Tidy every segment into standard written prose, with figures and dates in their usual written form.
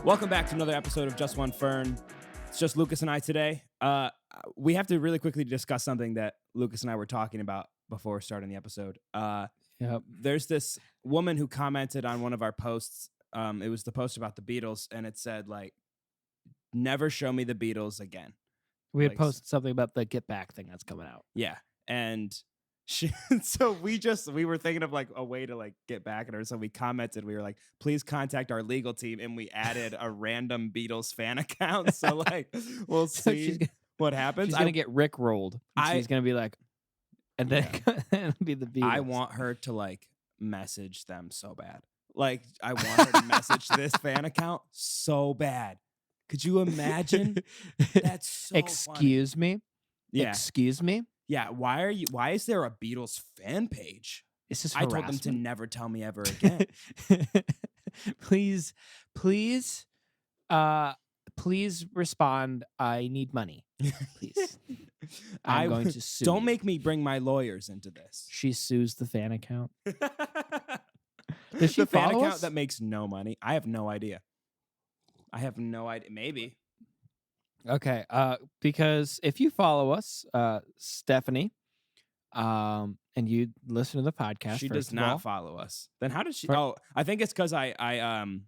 Welcome back to another episode of Just One Fern. It's just Lucas and I today. We have to really quickly discuss something that Lucas and I were talking about before starting the episode. There's this woman who commented on one of our posts. It was the post about the Beatles, and it said, like, never show me the Beatles again. We had posted something about the Get Back thing that's coming out. Yeah. And so we were thinking of like a way to like get back at her. So we commented, we were like, please contact our legal team. And we added a random Beatles fan account. So like, we'll see what happens. She's going to get Rickrolled. She's going to be like, and then it'll be the Beatles. I want her to like message them so bad. Like, I want her to message this fan account so bad. Could you imagine? That's so Excuse funny. me? Yeah. Excuse me? Yeah, why is there a Beatles fan page? This is I harassment. told them to never tell me ever again. Please respond. I need money. Please. I'm going to sue. Don't make me bring my lawyers into this. She sues the fan account. Does she the fan follow account us? that makes no money? I have no idea. Maybe. Okay, because if you follow us, Stephanie, and you listen to the podcast, She does not follow us. Then how did she? Oh, I think it's because I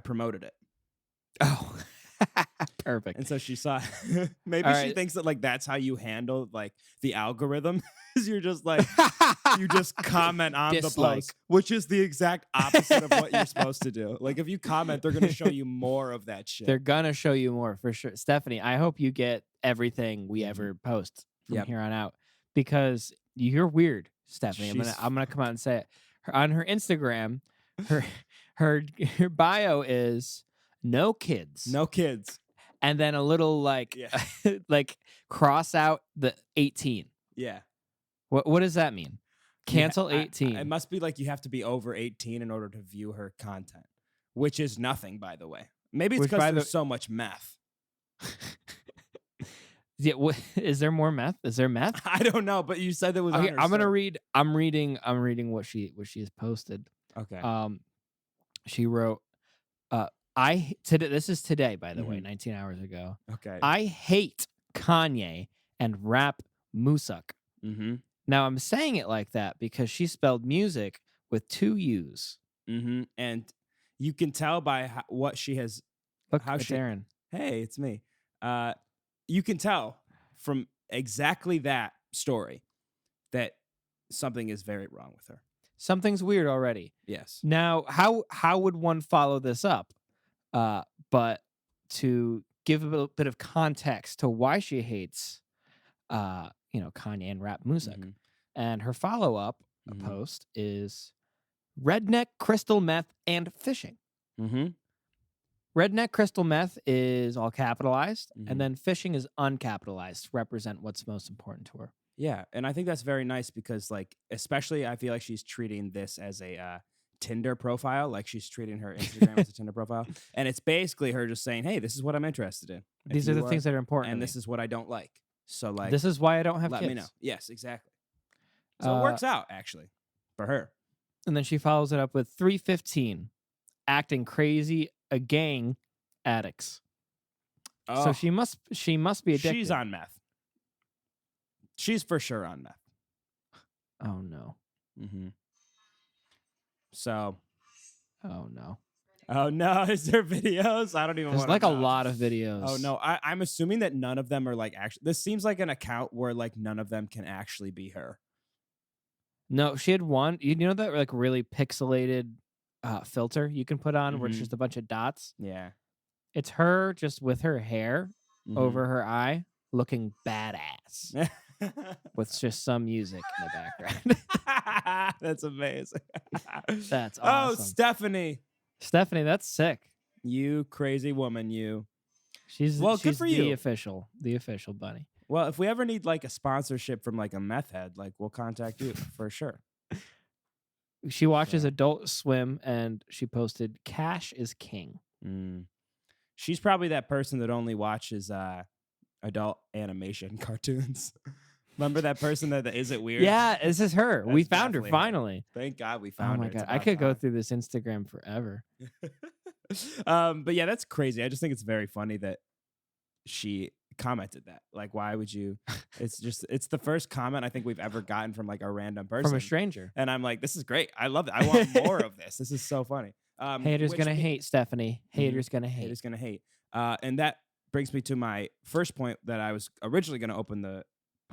promoted it. Oh, perfect. And so she saw. Maybe All she right. thinks that like that's how you handle like the algorithm. Is you're just like you just comment on the post, which is the exact opposite of what you're supposed to do. Like if you comment, they're going to show you more of that shit. They're gonna show you more for sure, Stephanie. I hope you get everything we ever post from here on out because you're weird, Stephanie. I'm gonna come out and say it. On her Instagram, her bio is no kids, and then a little like like cross out the 18. Yeah. What does that mean? Cancel 18. It must be like you have to be over 18 in order to view her content, which is nothing, by the way. Maybe it's because there's so much meth. Yeah, is there more meth? Is there meth? I don't know, but you said there was. Okay, I'm gonna read. I'm reading what she has posted. Okay. She wrote, This is today, by the way, 19 hours ago. Okay. I hate Kanye and rap Musak. Mm-hmm. Now I'm saying it like that because she spelled music with 2 U's. Mm-hmm. And you can tell by what she has. Look, it's Aaron. Hey, it's me. You can tell from exactly that story that something is very wrong with her. Something's weird already. Yes. Now, how would one follow this up? But to give a bit of context to why she hates, Kanye and rap music, and her follow-up post is redneck crystal meth and fishing. Mm-hmm. Redneck crystal meth is all capitalized, and then fishing is uncapitalized to represent what's most important to her. Yeah, and I think that's very nice because, like, especially I feel like she's treating this as a Tinder profile, like she's treating her Instagram as a Tinder profile, and it's basically her just saying, "Hey, this is what I'm interested in. These are the things that are important, and this is what I don't like. So, like, this is why I don't have let kids. me know." Yes, exactly. So it works out actually for her. And then she follows it up with 315, acting crazy, a gang addicts. Oh, So she must be addicted. She's on meth. She's for sure on meth. Oh no. Mm-hmm. So. Oh no. Oh no! Is there videos? I don't even. There's like a lot of videos. Oh no! I'm assuming that none of them are like actually. This seems like an account where like none of them can actually be her. No, she had one. You know that like really pixelated filter you can put on where it's just a bunch of dots. Yeah. It's her just with her hair over her eye, looking badass. With just some music in the background. That's amazing. That's awesome. Oh, Stephanie, that's sick. You crazy woman, you. She's good for you. The official bunny. Well, if we ever need like a sponsorship from like a Meth-head, like we'll contact you for sure. She watches Adult Swim and she posted "Cash is King." She's probably that person that only watches adult animation cartoons. Remember that person that is it weird? Yeah, this is her. That's we found her definitely finally. Thank God we found her. Oh my God, I could go through this Instagram forever. But yeah, that's crazy. I just think it's very funny that she commented that. Like, why would you? It's the first comment I think we've ever gotten from like a random person. From a stranger. And I'm like, this is great. I love it. I want more of this. This is so funny. Haters gonna hate, Stephanie. Haters gonna hate. Haters gonna hate. And that brings me to my first point that I was originally going to open the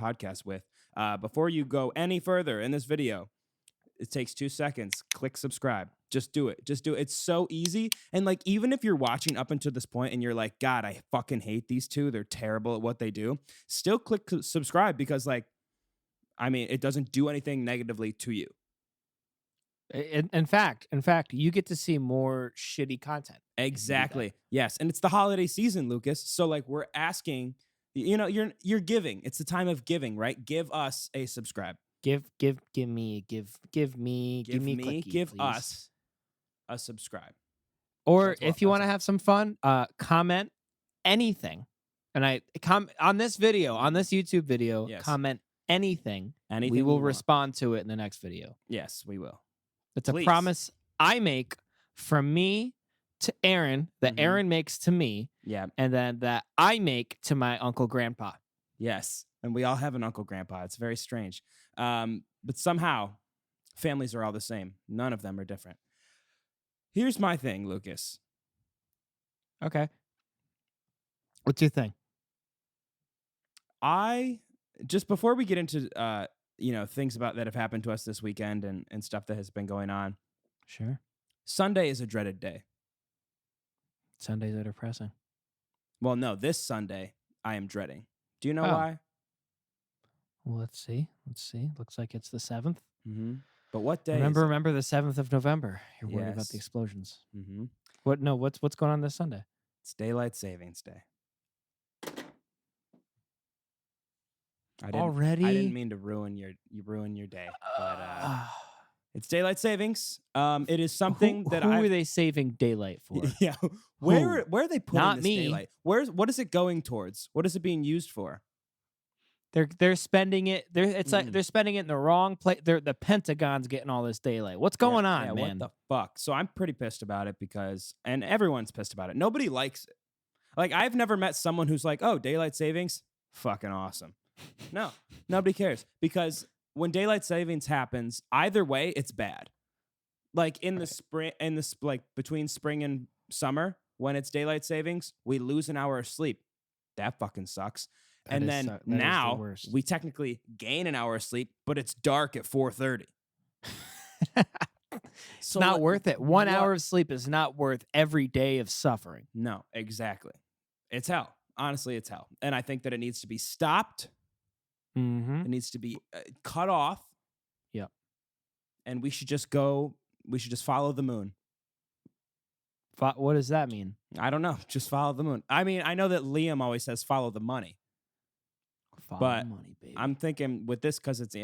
podcast with. Before you go any further in this video, it takes 2 seconds. Click subscribe. Just do it. Just do it. It's so easy. And like, even if you're watching up until this point and you're like, God, I fucking hate these two. They're terrible at what they do. Still click subscribe because like, I mean, it doesn't do anything negatively to you. In fact, you get to see more shitty content. Exactly. Yes. And it's the holiday season, Lucas. So like, we're asking, you know, you're giving. It's the time of giving, right? Give us a subscribe. Give me, clicky, give please. us a subscribe. Or if you want to have some fun, comment anything. And on this video, on this YouTube video, comment anything. We will respond to it in the next video. Yes, we will. It's a promise I make from me to Aaron, that Aaron makes to me. Yeah. And then that I make to my uncle grandpa. Yes. And we all have an uncle grandpa. It's very strange. But somehow, families are all the same. None of them are different. Here's my thing, Lucas. Okay. What's your thing? Just before we get into things that have happened to us this weekend and stuff that has been going on. Sure. Sunday is a dreaded day. Sundays are depressing. Well, no, this Sunday I am dreading. Do you know why? Well, let's see. Looks like it's the 7th. Mm-hmm. But what day? Remember the 7th of November. You're worried about the explosions. Mm-hmm. What's going on this Sunday? It's Daylight Savings Day. I didn't mean to ruin your day, but it's Daylight Savings. It is something who are they saving daylight for? Yeah, where are they putting Not this me. daylight? What is it going towards? What is it being used for? They're spending it. Like they're spending it in the wrong place. The Pentagon's getting all this daylight. What's going on, man? What the fuck? So I'm pretty pissed about it and everyone's pissed about it. Nobody likes it. Like, I've never met someone who's like, "Oh, daylight savings, fucking awesome." No, nobody cares, because when daylight savings happens, either way, it's bad. Like in the spring, like between spring and summer, when it's daylight savings, we lose an hour of sleep. That fucking sucks. And then now we technically gain an hour of sleep, but it's dark at 4:30. It's not worth it. 1 hour of sleep is not worth every day of suffering. No, exactly. It's hell. Honestly, it's hell. And I think that it needs to be stopped. Mm-hmm. It needs to be cut off. Yep. And we should just follow the moon. What does that mean? I don't know. Just follow the moon. I mean, I know that Liam always says follow the money. Follow the money, baby. I'm thinking with this, because it's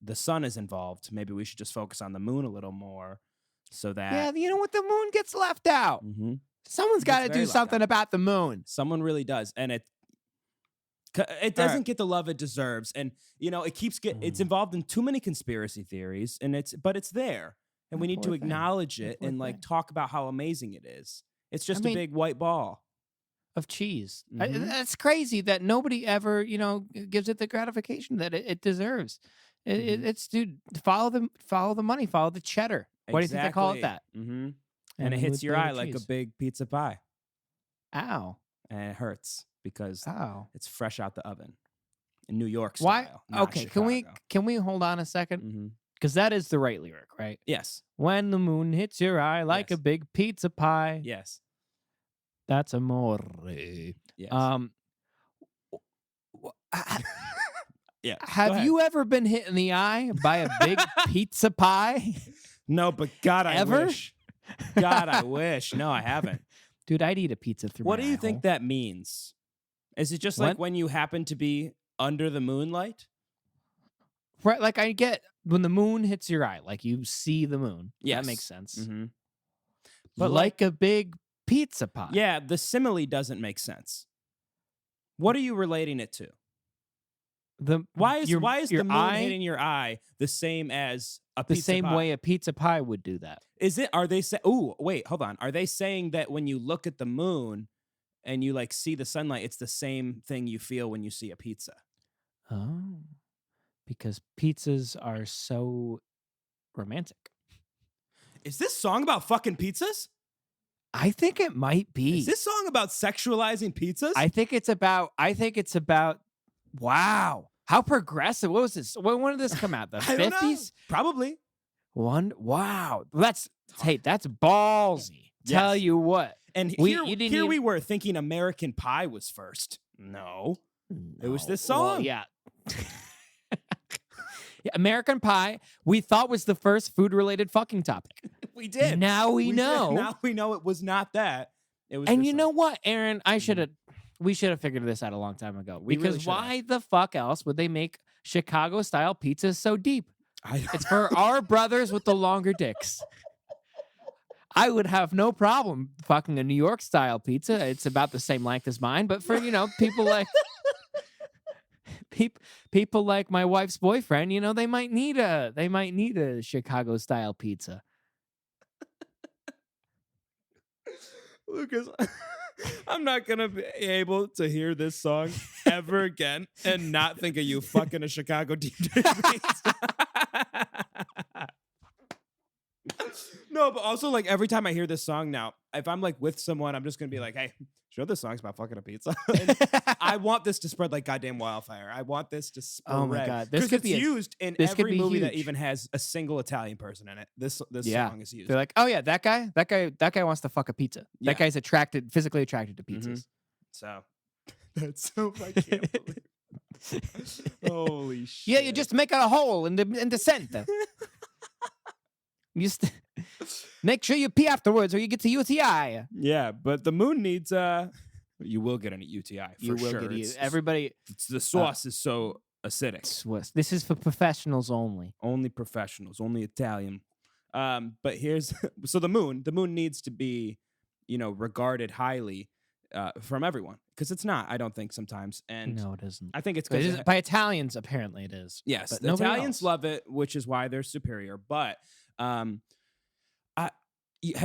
the sun is involved, maybe we should just focus on the moon a little more, so that... Yeah, you know what? The moon gets left out. Mm-hmm. Someone's got to do something about the moon. Someone really does. And it doesn't get the love it deserves. And, it's involved in too many conspiracy theories, but it's there. And we need to acknowledge it and talk about how amazing it is. It's just a big white ball of cheese. Mm-hmm. That's crazy that nobody ever, gives it the gratification that it deserves. It's, dude, follow the money, follow the cheddar. Why do you think they call it that? Mm-hmm. And it hits your eye like a big pizza pie. Ow. And it hurts because it's fresh out the oven in New York style. Why? Okay, Chicago. can we hold on a second? Mm-hmm. Because that is the right lyric, right? Yes. When the moon hits your eye like a big pizza pie. Yes. That's amore. Yes. Yeah. Have you ever been hit in the eye by a big pizza pie? No, but God, I Ever? wish. God, I wish. No, I haven't. Dude, I'd eat a pizza through What my do you eye think hole. that means? Is it just like when you happen to be under the moonlight? Right, like I get when the moon hits your eye, like you see the moon. Yes. That makes sense. Mm-hmm. But like a big pizza pie. Yeah, the simile doesn't make sense. What are you relating it to? Why is your the moon eye hitting your eye the same as a the pizza same pie? way a pizza pie would do that? Is it? Are they saying? Oh, wait, hold on. Are they saying that when you look at the moon and you like see the sunlight, it's the same thing you feel when you see a pizza? Oh, because pizzas are so romantic. Is this song about fucking pizzas? I think it might be. Is this song about sexualizing pizzas? I think it's about. Wow, how progressive! What was this? When did this come out? The 50s? Probably. Wow, that's ballsy. Yes. Tell you what. And here we were thinking American Pie was first. No. It was this song. Well, yeah. Yeah, American Pie, we thought was the first food-related fucking topic. We did. Now we know. Now we know it was not that. It was. And you know what, Aaron? We should have figured this out a long time ago. Because why the fuck else would they make Chicago-style pizzas so deep? It's for our brothers with the longer dicks. I would have no problem fucking a New York-style pizza. It's about the same length as mine. But for, people like... People like my wife's boyfriend, they might need a Chicago style pizza. Lucas, I'm not gonna be able to hear this song ever again and not think of you fucking a Chicago deep dish pizza. No, but also like every time I hear this song now, if I'm like with someone, I'm just gonna be like, hey, this song's about fucking a pizza. I want this to spread like goddamn wildfire. I want this to spread. Oh my god, this could be used in every movie that even has a single Italian person in it. This song is used. They're like, oh yeah, that guy wants to fuck a pizza. Yeah. That guy's physically attracted to pizzas. Mm-hmm. So that's so I can't believe. Holy shit! Yeah, you just make a hole in the center. Make sure you pee afterwards or you get a UTI. Yeah, but the moon needs you will get an UTI for you will sure. Get everybody. The sauce is so acidic. This is for professionals only. Only professionals, only Italian. But here's so the moon needs to be, regarded highly from everyone because it's not. I don't think sometimes. And no, it isn't. I think it's because by Italians apparently it is. Yes, but the Italians love it, which is why they're superior. But have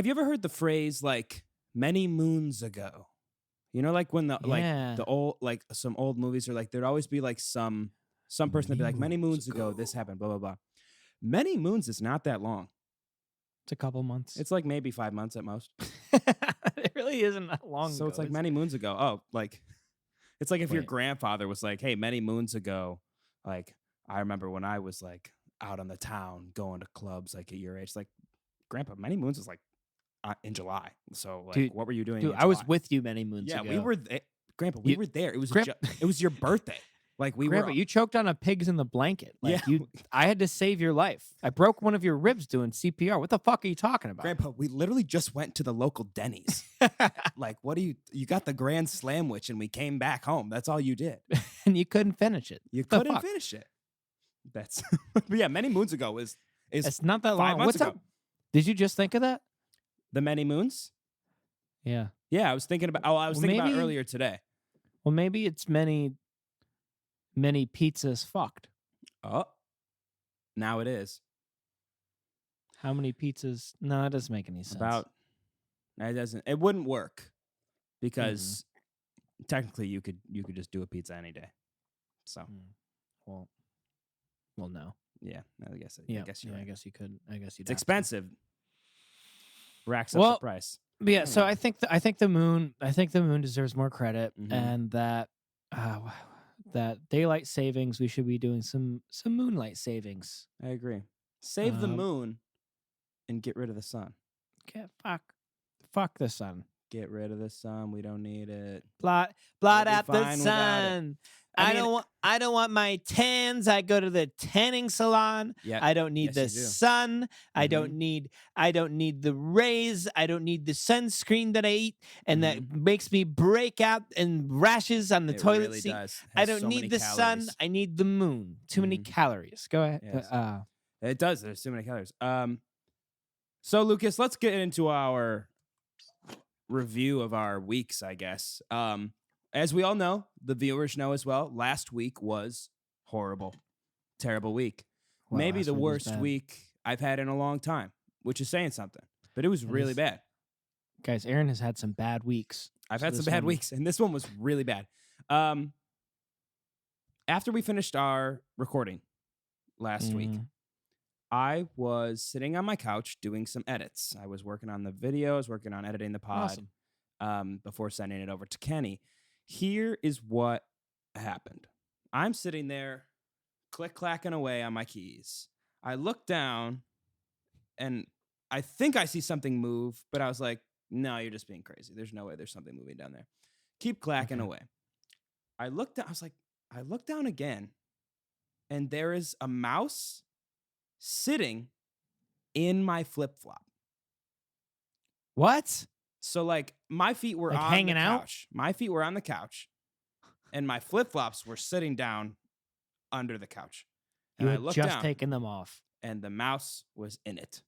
you ever heard the phrase like many moons ago? Like when the old like some old movies are like there'd always be like some person that'd be like many moons ago this happened, blah blah blah. Many moons is not that long. It's a couple months. It's like maybe 5 months at most. It really isn't that long. So it's like many moons ago. Oh, like it's like if your grandfather was like, hey, many moons ago, like I remember when I was like out on the town going to clubs like at your age. Like Grandpa, many moons is like in July. So like, dude, what were you doing? Dude, I was with you many moons ago. Yeah, we were there. Grandpa, we were there. It was your birthday. Like Grandpa, you choked on a pig's in the blanket. Like I had to save your life. I broke one of your ribs doing CPR. What the fuck are you talking about? Grandpa, we literally just went to the local Denny's. Like, what do you got the Grand Slamwich and we came back home. That's all you did. And you couldn't finish it. You couldn't finish it. That's but yeah, many moons ago is it's not that long. What's up? Did you just think of that? The many moons? Yeah. Yeah, I was thinking about thinking about earlier today. Well, maybe it's many pizzas fucked. Oh. Now it is. How many pizzas? No, it doesn't make any sense. It wouldn't work because technically you could just do a pizza any day. So well no. Yeah, I guess you're right. I guess you could. I guess it's expensive. Racks up the price. But yeah, so I think the moon deserves more credit, and that daylight savings we should be doing some moonlight savings. I agree. Save the moon and get rid of the sun. Fuck the sun. Get rid of the sun. We don't need it. Blot out the sun. I don't want my tans. I go to the tanning salon. Yep. I don't need the sun. I don't need the rays. I don't need the sunscreen that I eat and that makes me break out and rashes on the toilet seat. I don't need the sun. I need the moon. Too many calories. Go ahead. Yes. It does. There's too many calories. So Lucas, let's get into our review of our weeks, I guess. As we all know, the viewers know as well, last week was horrible, terrible week. Wow, Maybe last the week was worst bad. week I've had in a long time, which is saying something. But it was really bad. Guys, Aaron has had some bad weeks. I've had some bad weeks, and this one was really bad. After we finished our recording last week, I was sitting on my couch doing some edits. I was working on the videos, working on editing the pod before sending it over to Kenny. Here is what happened. I'm sitting there click-clacking away on my keys. I look down, and I think I see something move, but I was like, no, you're just being crazy. There's no way there's something moving down there. Keep clacking away. I looked down. I was like, I look down again, and there is a mouse sitting in my flip-flop. What? So, like, my feet were on hanging the out? couch. My feet were on the couch, and my flip-flops were sitting down under the couch. And You I had looked just down, taken them off. and the mouse was in it.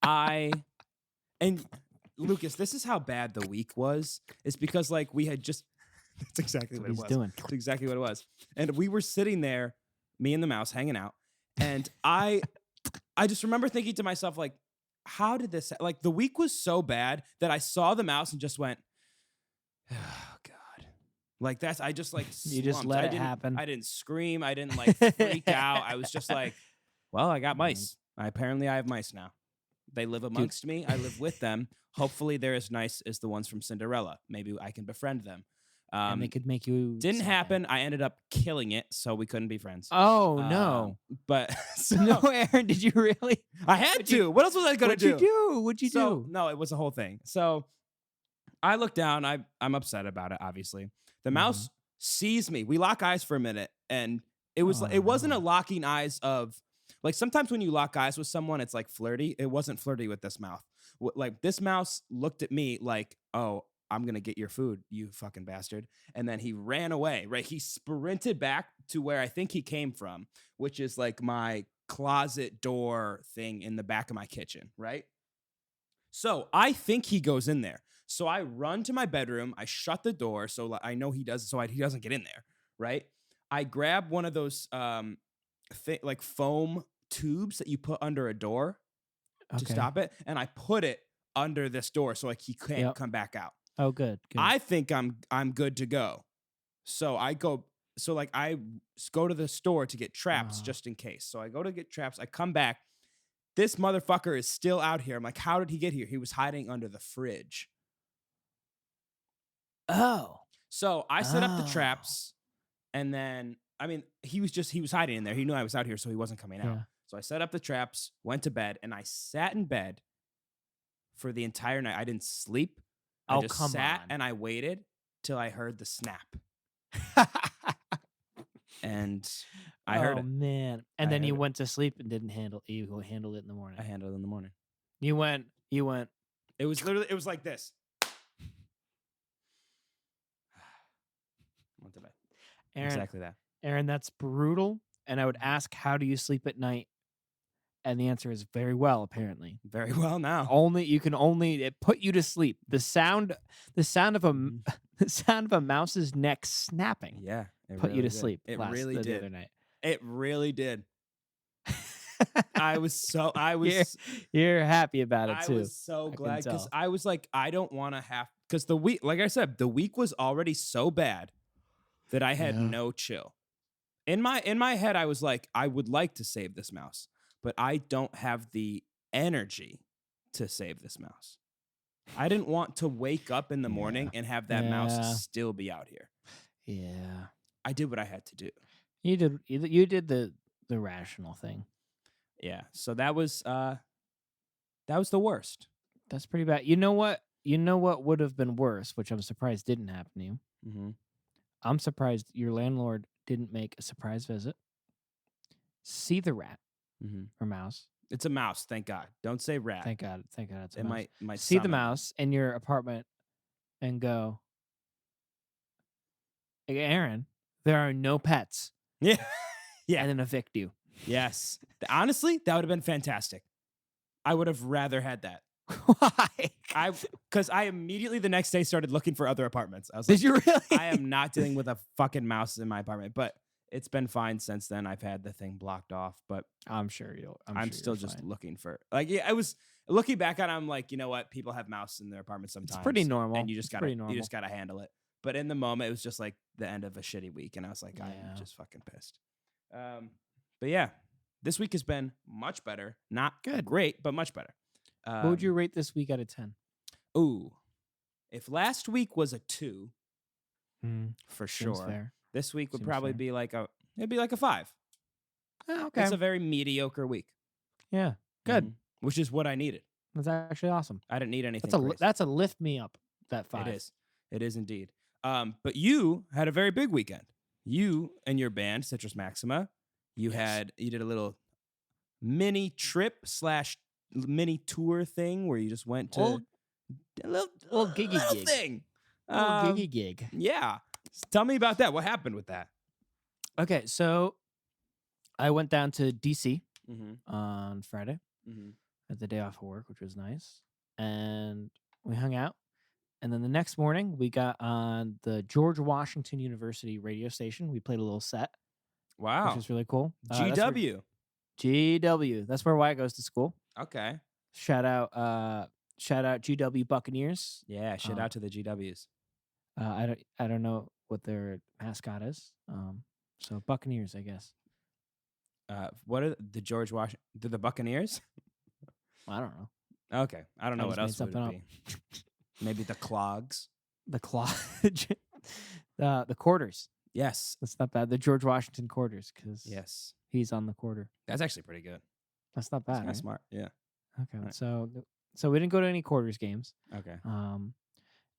And Lucas, this is how bad the week was. It's because, like, we had just... That's exactly what it was. Doing. That's exactly what it was. And we were sitting there, me and the mouse, hanging out. And I just remember thinking to myself, like, how did this... Like, the week was so bad that I saw the mouse and just went, oh, God. Like, that's... I just, like, You just let it happen. I didn't scream. I didn't, like, freak out. I was just like, well, I got mice. Apparently, I have mice now. They live amongst me. I live with them. Hopefully, they're as nice as the ones from Cinderella. Maybe I can befriend them. And they could make you... Didn't happen. I ended up killing it, so we couldn't be friends. Oh, no. But... So, no, Aaron, did you really? I had to. What else was I going to do? What'd you do? No, it was a whole thing. So I look down. I'm upset about it, obviously. The mouse sees me. We lock eyes for a minute, and it was it wasn't a locking eyes of... Like, sometimes when you lock eyes with someone, it's, like, flirty. It wasn't flirty with this mouse. Like, this mouse looked at me like, oh, I'm going to get your food, you fucking bastard. And then he ran away, right? He sprinted back to where I think he came from, which is, like, my closet door thing in the back of my kitchen, right? So I think he goes in there. So I run to my bedroom. I shut the door so I know he does, so he doesn't get in there, right? I grab one of those like foam tubes that you put under a door to stop it, and I put it under this door so, like, he can't come back out. Oh, good. I think I'm good to go. So I go to the store to get traps just in case. So I go to get traps. I come back. This motherfucker is still out here. I'm like, how did he get here? He was hiding under the fridge. Oh. So I set up the traps, and then, I mean, he was hiding in there. He knew I was out here, so he wasn't coming out. Yeah. So I set up the traps, went to bed, and I sat in bed for the entire night. I didn't sleep. I just sat and I waited till I heard the snap. And I heard it. Oh, man. And then you went to sleep and didn't handle it. You handled it in the morning. I handled it in the morning. You went. It was like this. Went to bed. Aaron, exactly that. Aaron, that's brutal. And I would ask, how do you sleep at night? And the answer is very well, apparently. Very well now. It put you to sleep. The sound of a mouse's neck snapping. Yeah. Put you to sleep. It really did. The other night. It really did. You're happy about it too. I was so glad because I was like, I don't want to have, because the week, like I said, the week was already so bad that I had no chill. In my head, I was like, I would like to save this mouse, but I don't have the energy to save this mouse. I didn't want to wake up in the morning and have that mouse still be out here. Yeah. I did what I had to do. You did the rational thing. Yeah. So that was the worst. That's pretty bad. You know what would have been worse, which I'm surprised didn't happen to you. Mm-hmm. I'm surprised your landlord didn't make a surprise visit. See the rat or mouse. It's a mouse, thank God. Don't say rat. Thank God it's a mouse. Might see the mouse in your apartment and go, hey, Aaron, there are no pets. Yeah. Yeah. And then evict you. Yes. Honestly, that would have been fantastic. I would have rather had that. Why? Because I immediately the next day started looking for other apartments. I was Did you really? I am not dealing with a fucking mouse in my apartment. But it's been fine since then. I've had the thing blocked off, but I'm sure you'll. I'm sure still you're just fine. looking for I was looking back on it, I'm like, you know what? People have mouse in their apartments sometimes. It's pretty normal. And you just gotta handle it. But in the moment, it was just like the end of a shitty week, and I was like, I'm just fucking pissed. But yeah, this week has been much better. Not good, great, but much better. What would you rate this week out of 10? Ooh, if last week was a 2, for sure. Fair. This week would probably be like a 5. Oh, okay, it's a very mediocre week. Yeah, good. Which is what I needed. That's actually awesome. I didn't need anything. That's a lift me up. That 5. It is indeed. But you had a very big weekend. You and your band, Citrus Maxima, you did a little mini trip / mini tour thing where you just went to a little giggy gig thing. Giggy gig. Yeah. Tell me about that. What happened with that? Okay, so I went down to DC on Friday. At the day off of work, which was nice, and we hung out. And then the next morning, we got on the George Washington University radio station. We played a little set. Wow, which was really cool. GW. GW. That's where Wyatt goes to school. Okay. Shout out GW Buccaneers. Yeah, shout out to the GWs. I don't know what their mascot is. So Buccaneers, I guess. What are the George Washington? The Buccaneers? I don't know. Okay, I don't know what else would it be. Maybe the Clogs. The quarters. Yes, that's not bad. The George Washington quarters, because he's on the quarter. That's actually pretty good. That's not bad. That's smart. Yeah. Okay. Right. So we didn't go to any quarters games. Okay.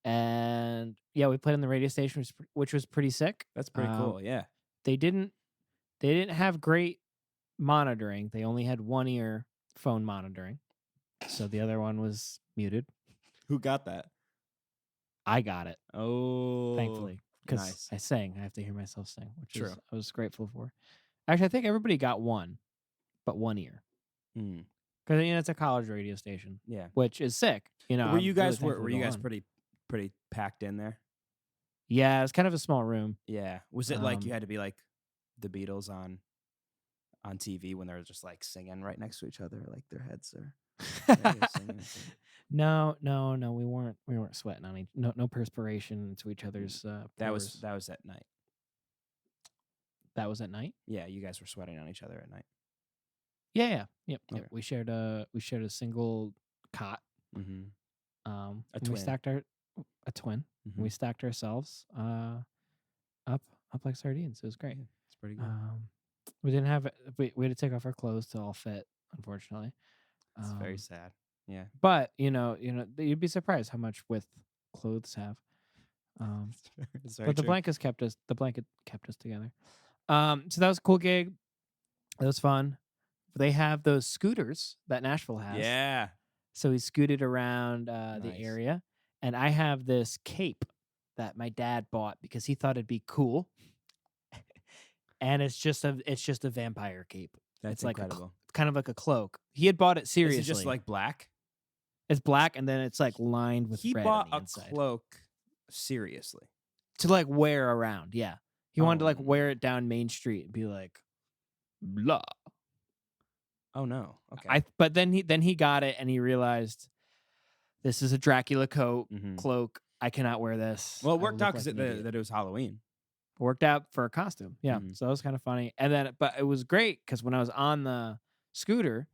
And yeah, we played on the radio station, which was pretty sick. That's pretty cool. Yeah. They didn't have great monitoring. They only had one ear phone monitoring, so the other one was muted. Who got that? I got it. Oh, thankfully, because nice. I sang. I have to hear myself sing, which I was grateful for. Actually, I think everybody got one, but one ear. Because it's a college radio station. Yeah, which is sick. Were you guys pretty packed in there? Yeah, it was kind of a small room. Yeah, was it like you had to be like the Beatles on TV when they're just like singing right next to each other, like their heads are? No, we weren't sweating on no perspiration into each other's. That was at night. That was at night. Yeah, you guys were sweating on each other at night. Yep. Okay. We shared a single cot. A twin. We stacked a twin. We stacked ourselves up like sardines. It was great. It's pretty good. We didn't have we had to take off our clothes to all fit, unfortunately. It's very sad. Yeah. But you'd be surprised how much width clothes have. But the blanket kept us together. So that was a cool gig. It was fun. They have those scooters that Nashville has. Yeah. So we scooted around the area, and I have this cape that my dad bought because he thought it'd be cool. And it's just a vampire cape. That's incredible. Kind of like a cloak. He had bought it seriously. Is it just like black? It's black, and then it's like lined with red. He bought on the a inside. cloak seriously to like wear around. Yeah, he wanted to like wear it down Main Street and be like, blah. Oh no. Okay. But then he got it and he realized this is a Dracula cloak. I cannot wear this. Well, it worked out because that it was Halloween. Worked out for a costume. Yeah. So that was kind of funny. And then, but it was great because when I was on the scooter,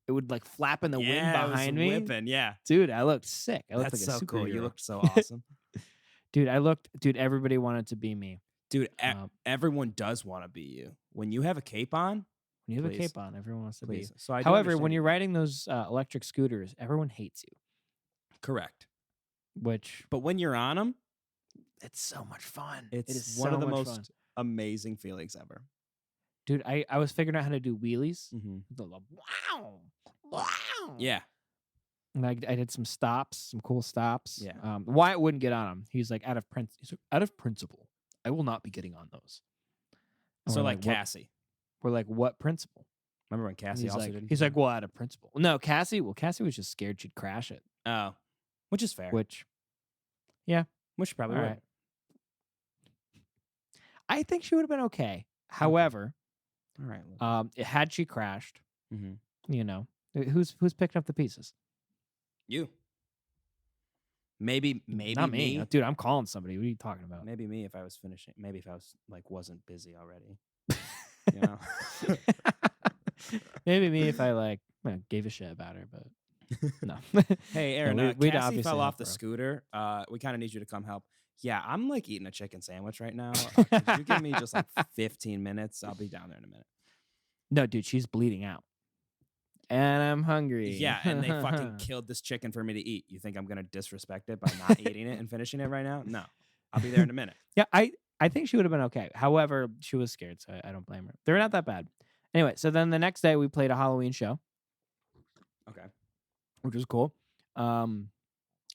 it would like flap in the wind behind me. Whipping, yeah. Dude, I looked sick. I looked That's like a so superhero. cool. You looked so awesome. Dude, everybody wanted to be me. Dude, everyone does want to be you. When you have a cape on. When you have a cape on, everyone wants to be you. So however, when you're riding those electric scooters, everyone hates you. Correct. But when you're on them, it's so much fun. It's one of the most amazing feelings ever. Dude, I was figuring out how to do wheelies. Wow. Yeah. And I did some cool stops. Yeah. Wyatt wouldn't get on them. He's like, out of principle, I will not be getting on those. And so like Cassie. We're like, what principle? Remember when Cassie also didn't? He's like, well, out of principle. No, Cassie was just scared she'd crash it. Oh. Which is fair. Which probably would. Right. I think she would have been okay. However, all right. had she crashed, mm-hmm. Who's picking up the pieces? You. Maybe Not me. Dude, I'm calling somebody. What are you talking about? Maybe me if I was finishing. Maybe if I was wasn't busy already. You know. Maybe me if I gave a shit about her, but no. Hey, Aaron, Cassie fell off the scooter. We kind of need you to come help. Yeah, I'm eating a chicken sandwich right now. Could you give me just 15 minutes? I'll be down there in a minute. No, dude, she's bleeding out. And I'm hungry. Yeah, and they fucking killed this chicken for me to eat. You think I'm going to disrespect it by not eating it and finishing it right now? No. I'll be there in a minute. Yeah, I think she would have been okay. However, she was scared, so I don't blame her. They're not that bad. Anyway, so then the next day we played a Halloween show. Okay. Which was cool. And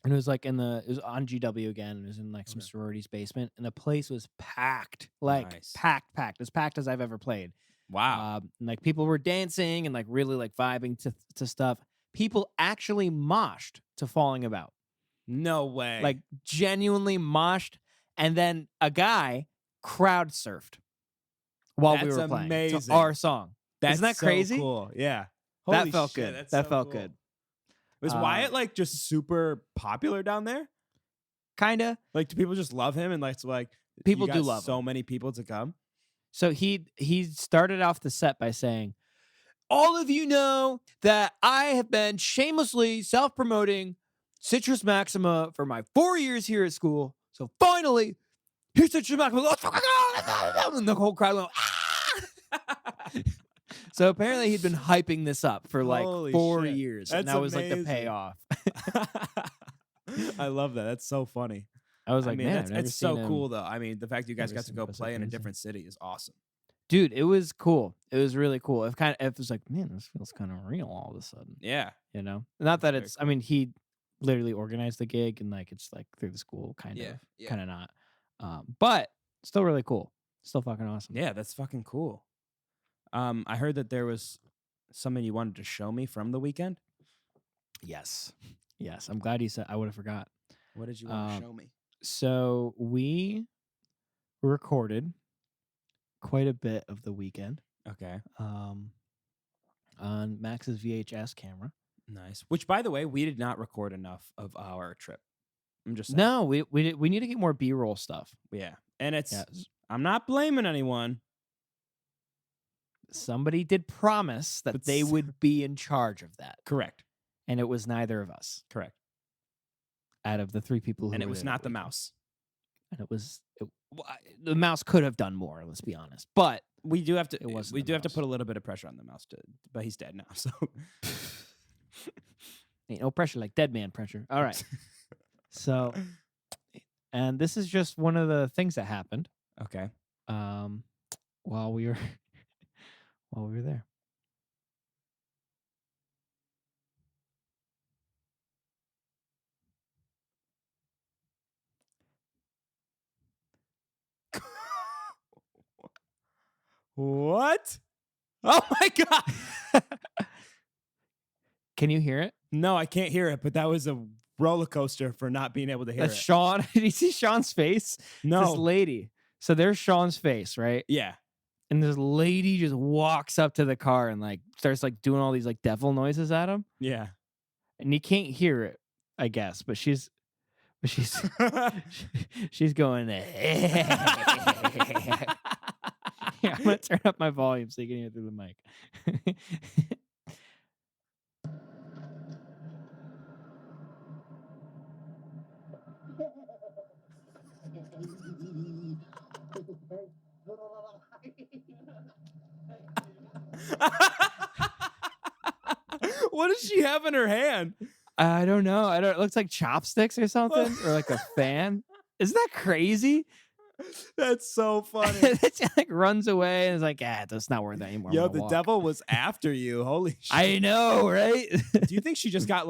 it was it was on GW again. It was in some sorority's basement, and the place was packed. Nice. Packed. As packed as I've ever played. Wow. People were dancing and really vibing to stuff. People actually moshed to Falling About. No way. Genuinely moshed. And then a guy crowd surfed while we were playing. Amazing. To our song. Isn't that crazy? Cool. Yeah. That felt good. That felt good. Was Wyatt just super popular down there? Kinda. Do people just love him and people do love him. So many people to come. So he started off the set by saying, all of you know that I have been shamelessly self-promoting Citrus Maxima for my 4 years here at school. So finally, here's Citrus Maxima. Let's fucking go! And the whole crowd went, ah! So apparently he'd been hyping this up for Holy 4 shit. years. That's and that was amazing. The payoff. I love that. That's so funny. I was man, it's so cool though. I mean, the fact you guys got to go play in a different city is awesome. Dude, it was cool. It was really cool. It was man, this feels kind of real all of a sudden. Yeah. Not that it's, cool. I mean, he literally organized the gig and it's through the school kind of not. But still really cool. Still fucking awesome. Yeah, that's fucking cool. I heard that there was something you wanted to show me from the weekend. Yes. I'm glad you said. I would have forgot. What did you want to show me? So we recorded quite a bit of the weekend. Okay. On Max's VHS camera. Nice. Which, by the way, we did not record enough of our trip. I'm just saying. No, we need to get more B-roll stuff. Yeah, and I'm not blaming anyone. Somebody did promise that they would be in charge of that. Correct. And it was neither of us. Correct. Out of the three people who and it was not the mouse. And the mouse could have done more, let's be honest. But we do have to have to put a little bit of pressure on the mouse but he's dead now, so ain't no pressure like dead man pressure. All right. So, and this is just one of the things that happened. Okay. While we were there. What? Oh my God. Can you hear it? No, I can't hear it, but that was a roller coaster for not being able to hear it. Sean, did you see Sean's face? No. This lady. So there's Sean's face, right? Yeah. And this lady just walks up to the car and starts doing all these devil noises at him. Yeah. And he can't hear it, I guess, but she's she's going Here, I'm gonna turn up my volume so you can hear it through the mic. What does she have in her hand? I don't know. It looks like chopsticks or something, or a fan. Isn't that crazy? That's so funny. It runs away and it's it's not worth it anymore. Yo, the devil was after you. Holy shit. I know, right? Do you think she just got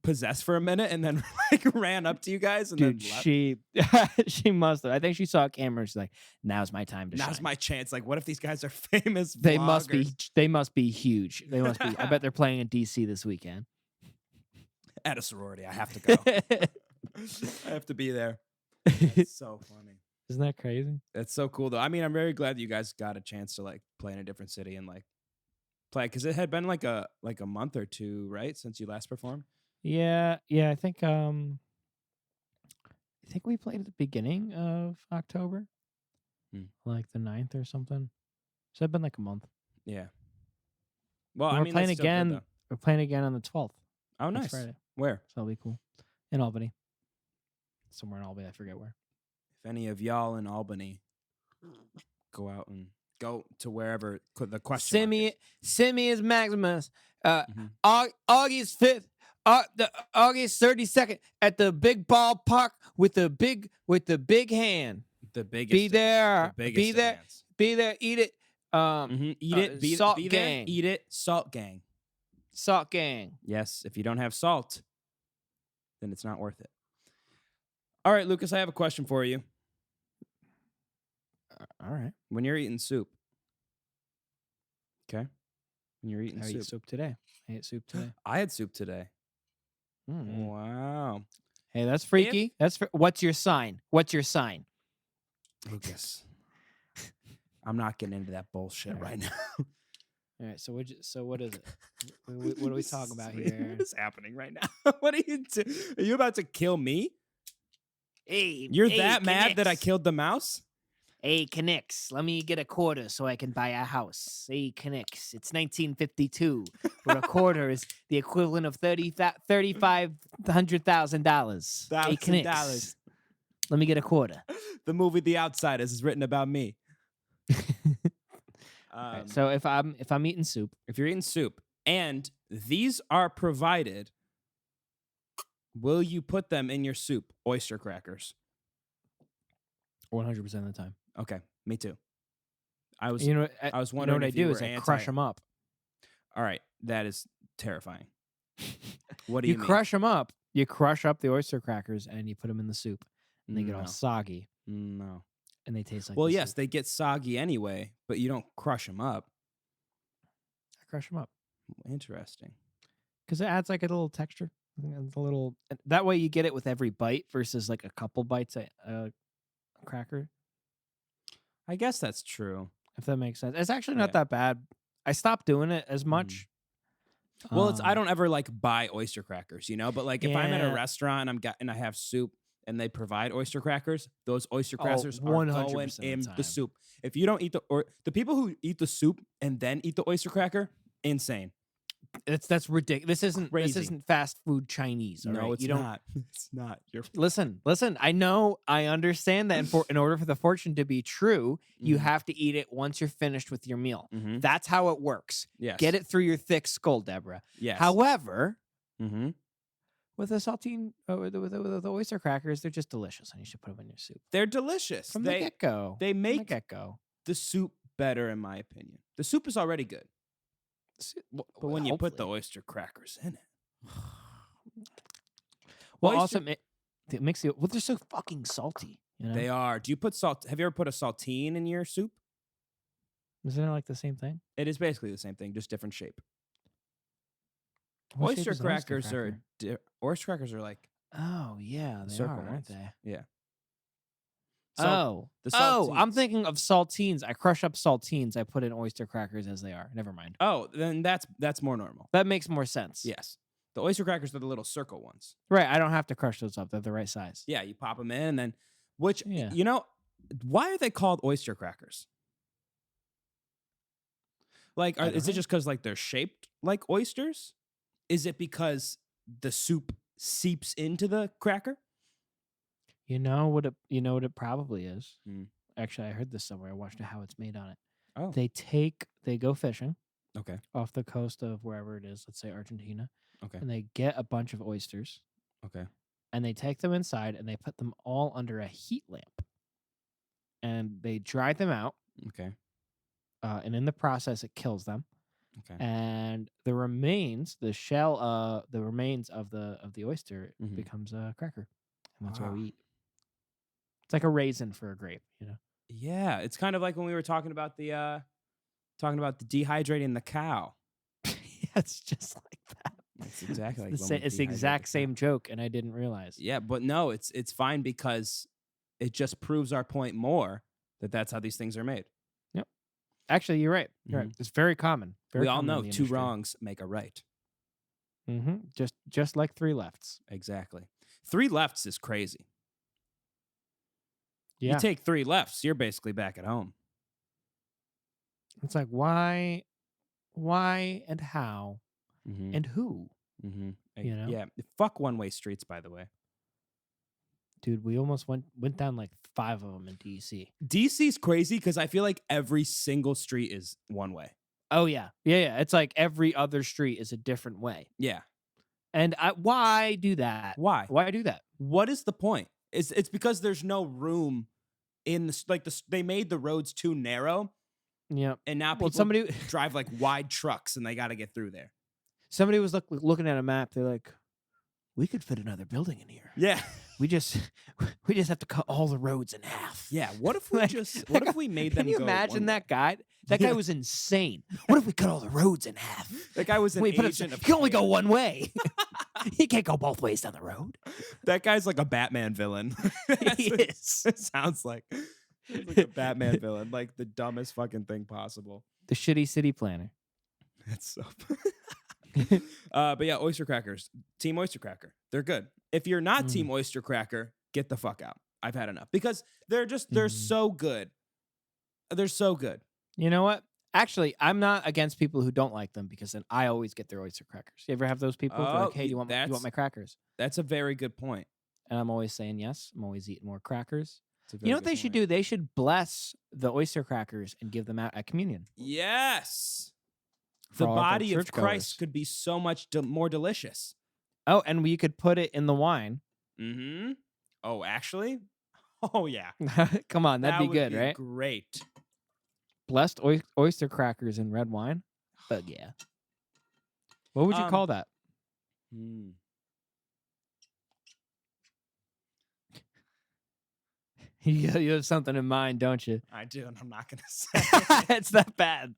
possessed for a minute and then ran up to you guys and Dude, then left? she must have. I think she saw a camera. She's like, now's my time to shine. Now's my chance. What if these guys are famous They vloggers? must be huge. They must be. I bet they're playing in DC this weekend. At a sorority. I have to go. I have to be there. That's so funny. Isn't that crazy? That's so cool, though. I mean, I'm very glad that you guys got a chance to like play in a different city and like play because it had been like a month or two, right, since you last performed. Yeah. I think we played at the beginning of October, like the 9th or something. So it's been like a month. Yeah. Well, and I mean, playing that's still again. good, though. We're playing again on the 12th. Oh, nice. Friday. Where? So that'll be cool. In Albany. Somewhere in Albany. I forget where. If any of y'all in Albany go out and go to wherever the question mark is. Simius Maximus. August 5th. August 32nd at the big ballpark with the big hand. The biggest. Be there. The biggest Be there. hands. Be there. Eat it. Eat it. Be Salt be gang. There, eat it. Salt gang. Salt gang. Yes. If you don't have salt, then it's not worth it. All right, Lucas, I have a question for you. All right. When you're eating soup, okay? When you're eating soup. I ate soup today. I had soup today. Mm. Wow. Hey, that's freaky. What's your sign? Lucas, I'm not getting into that bullshit right now. All right. So what is it? What are we talking about here? What is happening right now? What are you doing? Are you about to kill me? Hey, You're that mad that I killed the mouse? Hey, Knicks, let me get a quarter so I can buy a house. Hey, Knicks, it's 1952, where a quarter is the equivalent of $3,500,000. Hey, Knicks, let me get a quarter. The movie The Outsiders is written about me. Right, so if I'm eating soup, if you're eating soup, and these are provided, will you put them in your soup? Oyster crackers. 100% of the time. Okay, me too. I was wondering. You know what I do is I crush them up. All right, that is terrifying. What do you mean? Crush them up? You crush up the oyster crackers and you put them in the soup, and they get all soggy. No, and they taste like. Well, yes, they get soggy anyway, but you don't crush them up. I crush them up. Interesting. Because it adds like a little texture. A little. That way you get it with every bite versus like a couple bites at a cracker. I guess that's true. If that makes sense. It's actually not that bad. I stopped doing it as much. Well, I don't ever like buy oyster crackers, but like if I'm at a restaurant and I have soup and they provide oyster crackers, those oyster crackers are going in the soup. If you don't eat the people who eat the soup and then eat the oyster cracker, insane. That's ridiculous. This isn't fast food Chinese. No, right? It's not. It's not. Listen. I understand that in order for the fortune to be true, you have to eat it once you're finished with your meal. Mm-hmm. That's how it works. Yes. Get it through your thick skull, Deborah. Yes. However, with the saltine, with the oyster crackers, they're just delicious, and you should put them in your soup. They're delicious from the get-go. They make the soup better, in my opinion. The soup is already good. But when you put the oyster crackers in it, well, also it makes it. Well, they're so fucking salty. They are. Do you put salt? Have you ever put a saltine in your soup? Isn't it like the same thing? It is basically the same thing, just different shape. Oyster crackers are like. Oh yeah, they are, aren't they? Yeah. I'm thinking of saltines. I crush up saltines. I put in oyster crackers as they are. Never mind. Oh, then that's more normal. That makes more sense. Yes. The oyster crackers are the little circle ones. Right. I don't have to crush those up. They're the right size. Yeah, you pop them in, and then why are they called oyster crackers? Like, is it just because like they're shaped like oysters? Is it because the soup seeps into the cracker? You know what it probably is. Actually, I heard this somewhere. I watched how it's made on it. Oh. They go fishing. Okay. Off the coast of wherever it is, let's say Argentina. Okay. And they get a bunch of oysters. Okay. And they take them inside and they put them all under a heat lamp. And they dry them out. Okay. And in the process, it kills them. Okay. And the remains, the shell, the remains of the oyster becomes a cracker. And that's what we eat. It's like a raisin for a grape, Yeah, it's kind of like when we were talking about the dehydrating the cow. Yeah, it's just like that. It's exactly it's the exact same joke, and I didn't realize. Yeah, but no, it's fine because it just proves our point more that that's how these things are made. Yep. Actually, you're right. You're right. It's very common. We all know 2 wrongs make a right. Just like 3 lefts. Exactly. 3 lefts is crazy. Yeah. You take 3 lefts, you're basically back at home. It's like, why, and how, and who? You know? Yeah. Fuck one-way streets, by the way. Dude, we almost went down like 5 of them in DC. DC's crazy because I feel like every single street is one way. Oh, yeah. Yeah. It's like every other street is a different way. Yeah. And why do that? Why? Why do that? What is the point? It's because there's no room in they made the roads too narrow. Yeah. And now people drive like wide trucks and they got to get through there. Somebody was looking at a map. They're like, we could fit another building in here. Yeah. We just have to cut all the roads in half. Yeah. What if we made them go? Can you imagine that guy? That guy was insane. What if we cut all the roads in half? That guy was an agent he can only go one way. He can't go both ways down the road. That guy's like a Batman villain. He is. It sounds like a Batman villain, like the dumbest fucking thing possible. The shitty city planner. That's so but yeah, Oyster Crackers. Team Oyster Cracker. They're good. If you're not Team Oyster Cracker, get the fuck out. I've had enough. Because they're so good. They're so good. You know what? Actually, I'm not against people who don't like them because then I always get their Oyster Crackers. You ever have those people? They're like, hey, do you want my crackers? That's a very good point. And I'm always saying yes. I'm always eating more crackers. You know what they should do? They should bless the Oyster Crackers and give them out at communion. Yes. The body of Christ could be so much more delicious. Oh, and we could put it in the wine. Mm-hmm. Oh, actually? Oh, yeah. Come on, that'd be good, right? Great. Blessed oyster crackers in red wine? But yeah. What would you call that? You have something in mind, don't you? I do, and I'm not going to say it's that bad.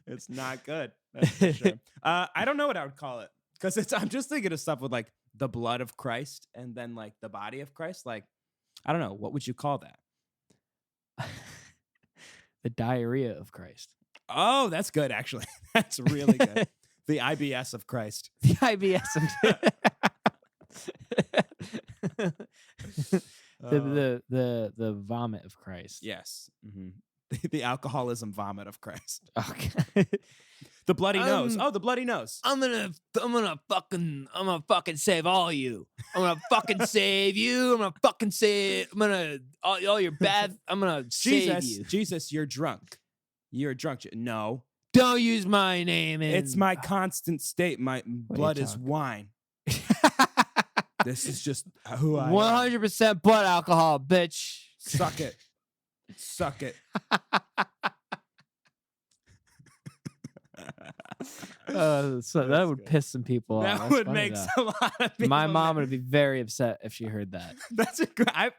It's not good. That's for sure. I don't know what I would call it because I'm just thinking of stuff with like the blood of Christ and then like the body of Christ. Like, I don't know. What would you call that? The diarrhea of Christ. Oh, that's good, actually. That's really good. The IBS of Christ. The IBS of the vomit of Christ. Yes. Mm-hmm. The alcoholism vomit of Christ. Okay. The bloody nose. Oh, the bloody nose. I'm gonna fucking save all you. I'm gonna fucking save you. I'm gonna all your bad. I'm gonna save you. Jesus, you're drunk. You're drunk. No. Don't use my name. It's my constant state. My blood is wine. This is just who I am. 100% blood alcohol, bitch. Suck it. Suck it. So that would piss some people off. That would make a lot of people. My mom would be very upset if she heard that. That's a great.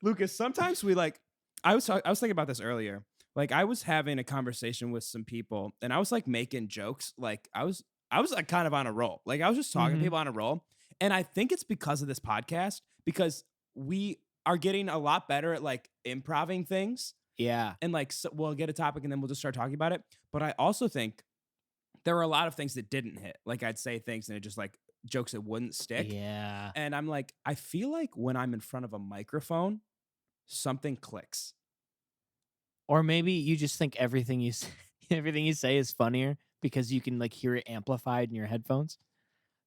Lucas, sometimes we like. I was thinking about this earlier. Like I was having a conversation with some people, and I was like making jokes. Like I was like kind of on a roll. Like I was just talking to people on a roll, and I think it's because of this podcast because we are getting a lot better at like improving things. Yeah, and like so we'll get a topic, and then we'll just start talking about it. But I also think there were a lot of things that didn't hit. Like I'd say things and it just like jokes that wouldn't stick. Yeah. And I'm like, I feel like when I'm in front of a microphone, something clicks. Or maybe you just think everything you say is funnier because you can like hear it amplified in your headphones.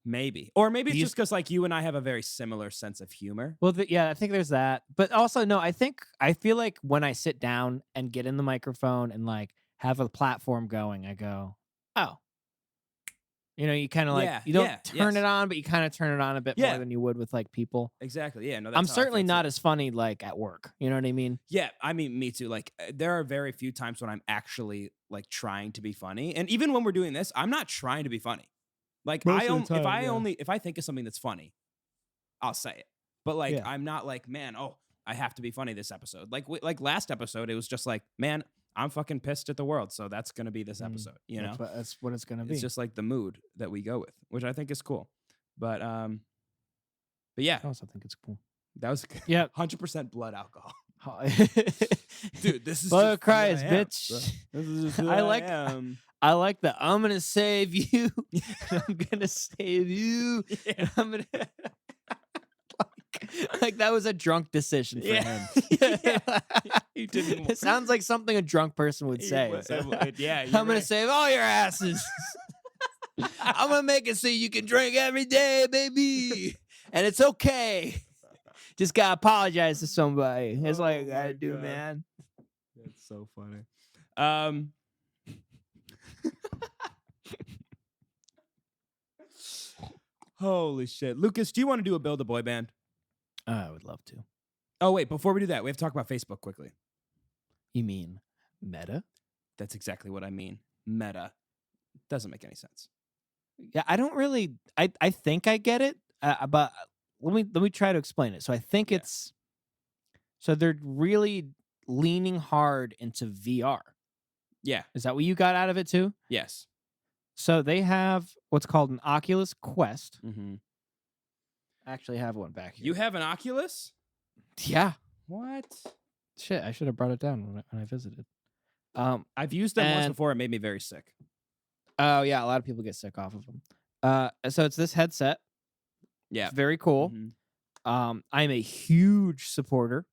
Maybe. Or maybe it's just because like you and I have a very similar sense of humor. Well, yeah, I think there's that. But also, no, I feel like when I sit down and get in the microphone and like have a platform going, I go, oh. You know, you kind of like, you don't turn it on, but you kind of turn it on a bit more than you would with like people. Exactly. Yeah. No, I'm certainly not as funny like at work. You know what I mean? Yeah. I mean, me too. Like there are very few times when I'm actually like trying to be funny. And even when we're doing this, I'm not trying to be funny. Like if I think of something that's funny, I'll say it. But like, I'm not like, man, I have to be funny this episode. Like last episode, it was just like, man, I'm fucking pissed at the world, so that's going to be this episode, you know? That's what it's going to be. It's just like the mood that we go with, which I think is cool. But But yeah, I also think it's cool. that was 100% blood alcohol. Dude, this is blood just cries, who I am, bitch. bro. This is just who I I am. I like the I'm gonna save you. I'm gonna save you. Yeah. And I'm gonna like that was a drunk decision for him. He didn't. It sounds like something a drunk person would say. Yeah, I'm gonna save all your asses. I'm gonna make it so you can drink every day, baby, and it's okay. Just gotta apologize to somebody. That's all you gotta do, man. That's so funny. Holy shit. Lucas, do you want to do a build a boy band? I would love to. Oh, wait, before we do that, we have to talk about Facebook quickly. You mean Meta? That's exactly what I mean. Meta. Doesn't make any sense. Yeah, I don't really. I think I get it, but let me try to explain it. So I think it's. So they're really leaning hard into VR. Yeah. Is that what you got out of it too? Yes. So they have what's called an Oculus Quest. Mm-hmm. I actually have one back here. You have an Oculus? Yeah. What? Shit, I should have brought it down when I visited. I've used them once before. It made me very sick. Oh, yeah. A lot of people get sick off of them. So it's this headset. Yeah. It's very cool. Mm-hmm. I'm a huge supporter.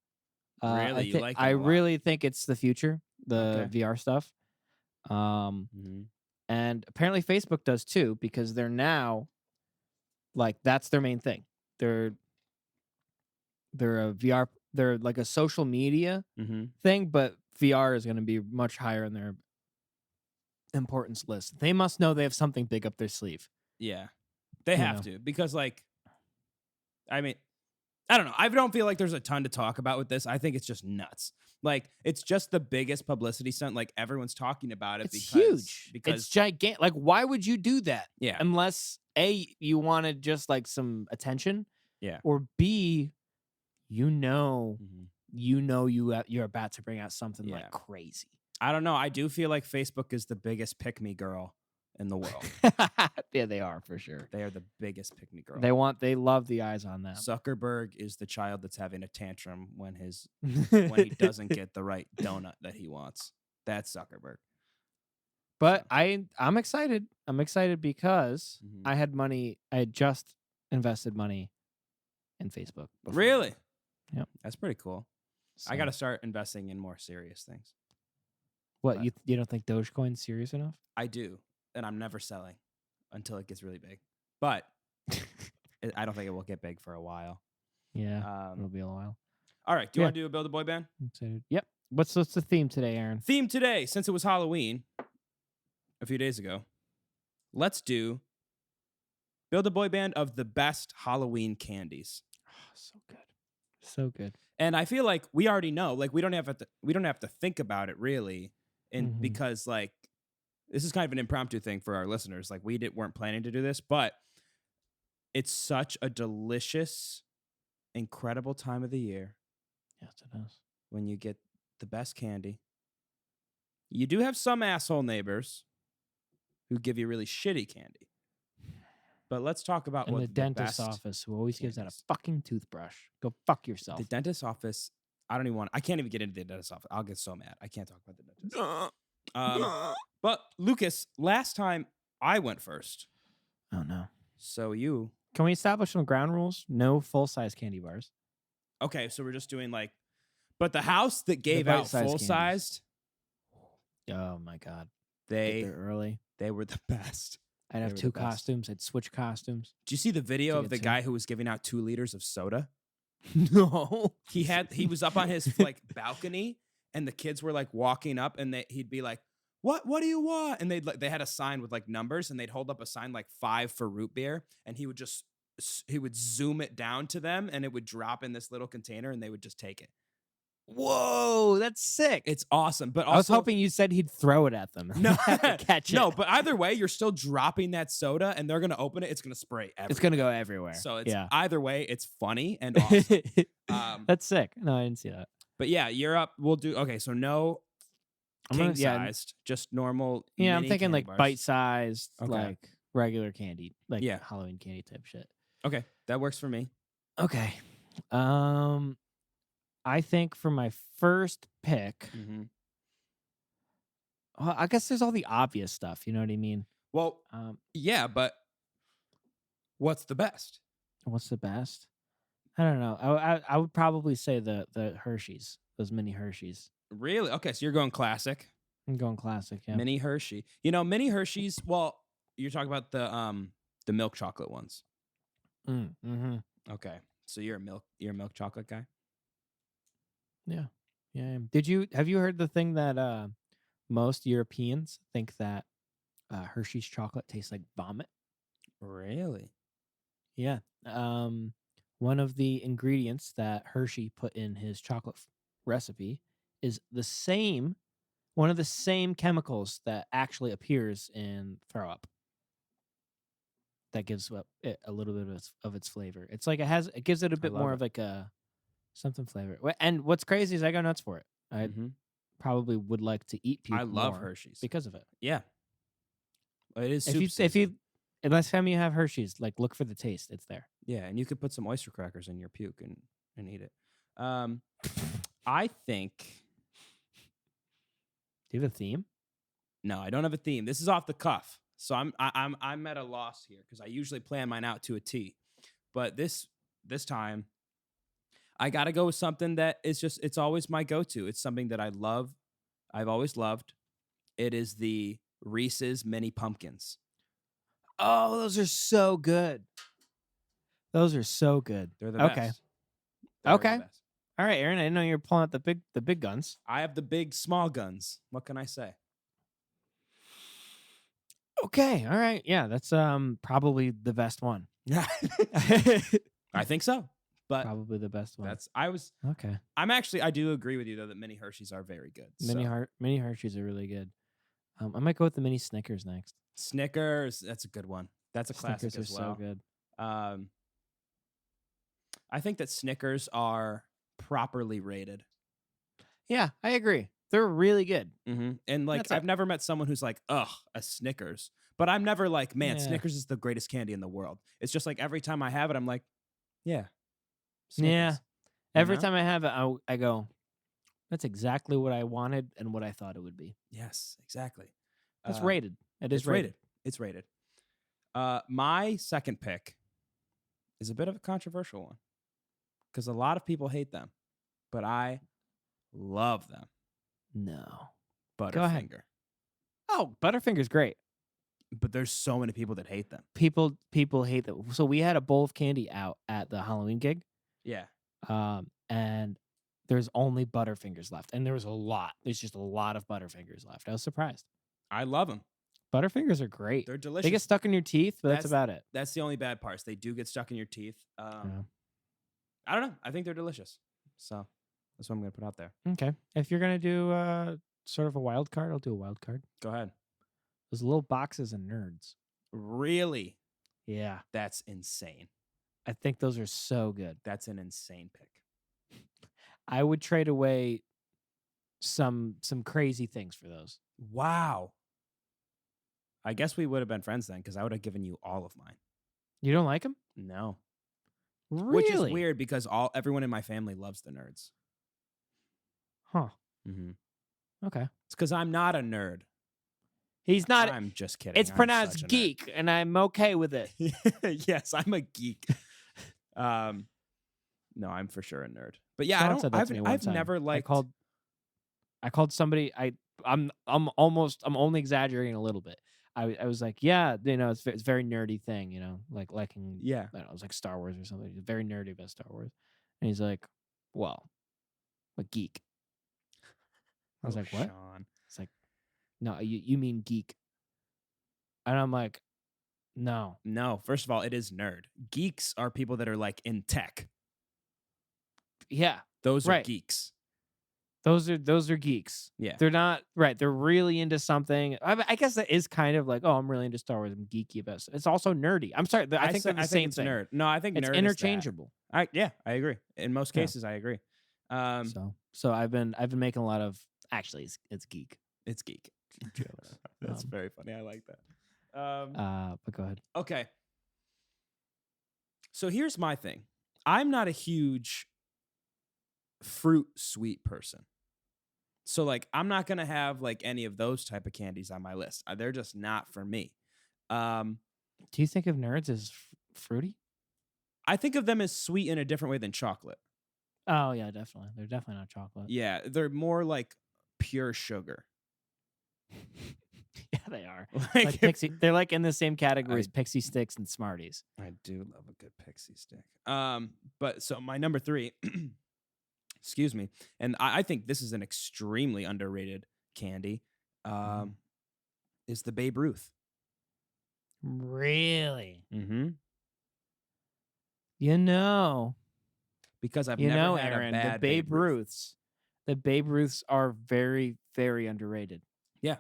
Really? You like it I a lot? really think it's the future, the VR stuff. Mm-hmm. And apparently Facebook does too, because they're now, like, that's their main thing. They're a VR, they're like a social media thing, but VR is going to be much higher in their importance list. They must know they have something big up their sleeve. Yeah. They have to, because, like, I mean, I don't know. I don't feel like there's a ton to talk about with this. I think it's just nuts. Like, it's just the biggest publicity stunt. Like, everyone's talking about it. It's huge. Because it's gigantic. Like, why would you do that? Yeah. Unless, A, you wanted just, like, some attention. Yeah. Or B, you're about to bring out something, like, crazy. I don't know. I do feel like Facebook is the biggest pick-me girl in the world. Yeah, they are, for sure. They are the biggest pick-me girl. They love the eyes on them. Zuckerberg is the child that's having a tantrum when he doesn't get the right donut that he wants. That's Zuckerberg. But I'm excited. I'm excited because I had just invested money in Facebook before. Really? Yep. That's pretty cool. So, I got to start investing in more serious things. What, you don't think Dogecoin's serious enough? I do. And I'm never selling until it gets really big. But I don't think it will get big for a while. Yeah, it'll be a while. All right. Do you want to do a Build a Boy Band? Yep. What's the theme today, Aaron? Theme today, since it was Halloween a few days ago, let's do Build a Boy Band of the best Halloween candies. Oh, so good. So good. And I feel like we already know. Like, we don't have to think about it really. And because, like, this is kind of an impromptu thing for our listeners. Like, we weren't planning to do this, but it's such a delicious, incredible time of the year. Yes, it is. When you get the best candy. You do have some asshole neighbors who give you really shitty candy. But let's talk about the dentist's office who always gives out a fucking toothbrush. Go fuck yourself. The dentist's office, I can't even get into the dentist's office. I'll get so mad. I can't talk about the dentist. But Lucas, last time I went first. Oh no. So you. Can we establish some ground rules? No full-size candy bars. Okay, so we're just doing like, but the house that gave out full-sized. Oh my God. They were the best. I'd have two costumes. I'd switch costumes. Did you see the video of the guy who was giving out 2 liters of soda? No. He was up on his like balcony, and the kids were like walking up, and he'd be like, What do you want? And they had a sign with like numbers, and they'd hold up a sign like 5 for root beer, and he would zoom it down to them, and it would drop in this little container, and they would just take it. Whoa, that's sick. It's awesome. But also, I was hoping you said he'd throw it at them. No, catch it. No, but either way, you're still dropping that soda, and they're gonna open it. It's gonna spray everywhere. It's gonna go everywhere. So it's either way, it's funny and awesome. That's sick. No, I didn't see that. But yeah, you're up. We'll do so. No king sized, just normal. Yeah, I'm thinking like bars. bite sized, like regular candy, like Halloween candy type shit. Okay, that works for me. Okay. I think for my first pick, well, I guess there's all the obvious stuff. You know what I mean? Well, yeah, but what's the best? What's the best? I don't know. I would probably say the Hershey's, those mini Hershey's. Really? Okay, so you're going classic. I'm going classic. Yeah. Mini Hershey. Mini Hershey's. Well, you're talking about the milk chocolate ones. Mm-hmm. Okay, so you're a milk chocolate guy. Yeah. Yeah. Have you heard the thing that most Europeans think that Hershey's chocolate tastes like vomit? Really? Yeah. One of the ingredients that Hershey put in his chocolate recipe is one of the same chemicals that actually appears in throw up. That gives it a little bit of its flavor. It's like it gives it a bit more of like a something flavor. And what's crazy is I go nuts for it. I probably would like to eat puke. I love Hershey's because of it. Yeah, it is. Next time you have Hershey's, like look for the taste. It's there. Yeah, and you could put some oyster crackers in your puke and eat it. I think. Do you have a theme? No, I don't have a theme. This is off the cuff, so I'm at a loss here because I usually plan mine out to a T, but this time I got to go with something that is it's always my go-to. It's something that I love. I've always loved. It is the Reese's Mini Pumpkins. Oh, those are so good. Those are so good. They're the best. They're okay. The best. All right, Aaron. I didn't know you were pulling out the big guns. I have the big small guns. What can I say? Okay. All right. Yeah, that's probably the best one. Yeah. I think so. But probably the best one. Okay. I do agree with you though that mini Hershey's are very good. Mini Hershey's are really good. I might go with the mini Snickers next. Snickers, that's a good one. That's a classic as well. So good. I think that Snickers are properly rated. Yeah, I agree. They're really good. Mm-hmm. And I've never met someone who's like, ugh, a Snickers. But I'm never like, man, Snickers is the greatest candy in the world. It's just like every time I have it, I'm like, yeah. Snickers. Yeah. Every time I have it, I go, that's exactly what I wanted and what I thought it would be. Yes, exactly. It's rated. It's rated. It's rated. My second pick is a bit of a controversial one because a lot of people hate them, but I love them. No. Butterfinger. Oh, Butterfinger's great. But there's so many people that hate them. People hate them. So we had a bowl of candy out at the Halloween gig. Yeah. And there's only Butterfingers left. And there's just a lot of Butterfingers left. I was surprised. I love them. Butterfingers are great. They're delicious. They get stuck in your teeth, but that's about it. That's the only bad parts. They do get stuck in your teeth. I don't know. I think they're delicious. So that's what I'm going to put out there. Okay. If you're going to do sort of a wild card, I'll do a wild card. Go ahead. Those little boxes of Nerds. Really? Yeah. That's insane. I think those are so good. That's an insane pick. I would trade away some crazy things for those. Wow. I guess we would have been friends then because I would have given you all of mine. You don't like them? No. Really? Which is weird because everyone in my family loves the Nerds. Huh. Mm-hmm. Okay. It's because I'm not a nerd. He's not. I'm just kidding. It's pronounced geek, and I'm okay with it. Yes, I'm a geek. No, I'm for sure a nerd. But yeah, I've never liked. I called somebody. I'm only exaggerating a little bit. I was like, yeah, it's a very nerdy thing, like liking. Yeah, I don't know, it was like Star Wars or something. He's very nerdy about Star Wars, and he's like, well, a geek. I was like, what? Sean. It's like, no, you mean geek. And I'm like, no. No, first of all, it is nerd. Geeks are people that are like in tech. Yeah. Those are geeks. Those are geeks. Yeah. They're not, right. They're really into something. I guess that is kind of like, oh, I'm really into Star Wars. I'm geeky about it. It's also nerdy. I'm sorry. I think they're the same thing. Nerd. No, I think it's nerd interchangeable. I agree. In most cases, I agree. So I've been making a lot of, actually, it's geek. It's geek. Jokes. That's very funny. I like that. But go ahead. Okay. So here's my thing. I'm not a huge fruit sweet person. So like I'm not going to have like any of those type of candies on my list. They're just not for me. Do you think of Nerds as fruity? I think of them as sweet in a different way than chocolate. Oh yeah, definitely. They're definitely not chocolate. Yeah, they're more like pure sugar. Yeah, they are. Like Pixie, they're like in the same category as Pixie Sticks and Smarties. I do love a good Pixie Stick. But so my number 3, excuse me, and I think this is an extremely underrated candy, is the Babe Ruth. Really? Mm-hmm. You know, because I've never had Aaron, a bad the Babe Ruths. The Babe Ruths are very, very underrated. Yeah,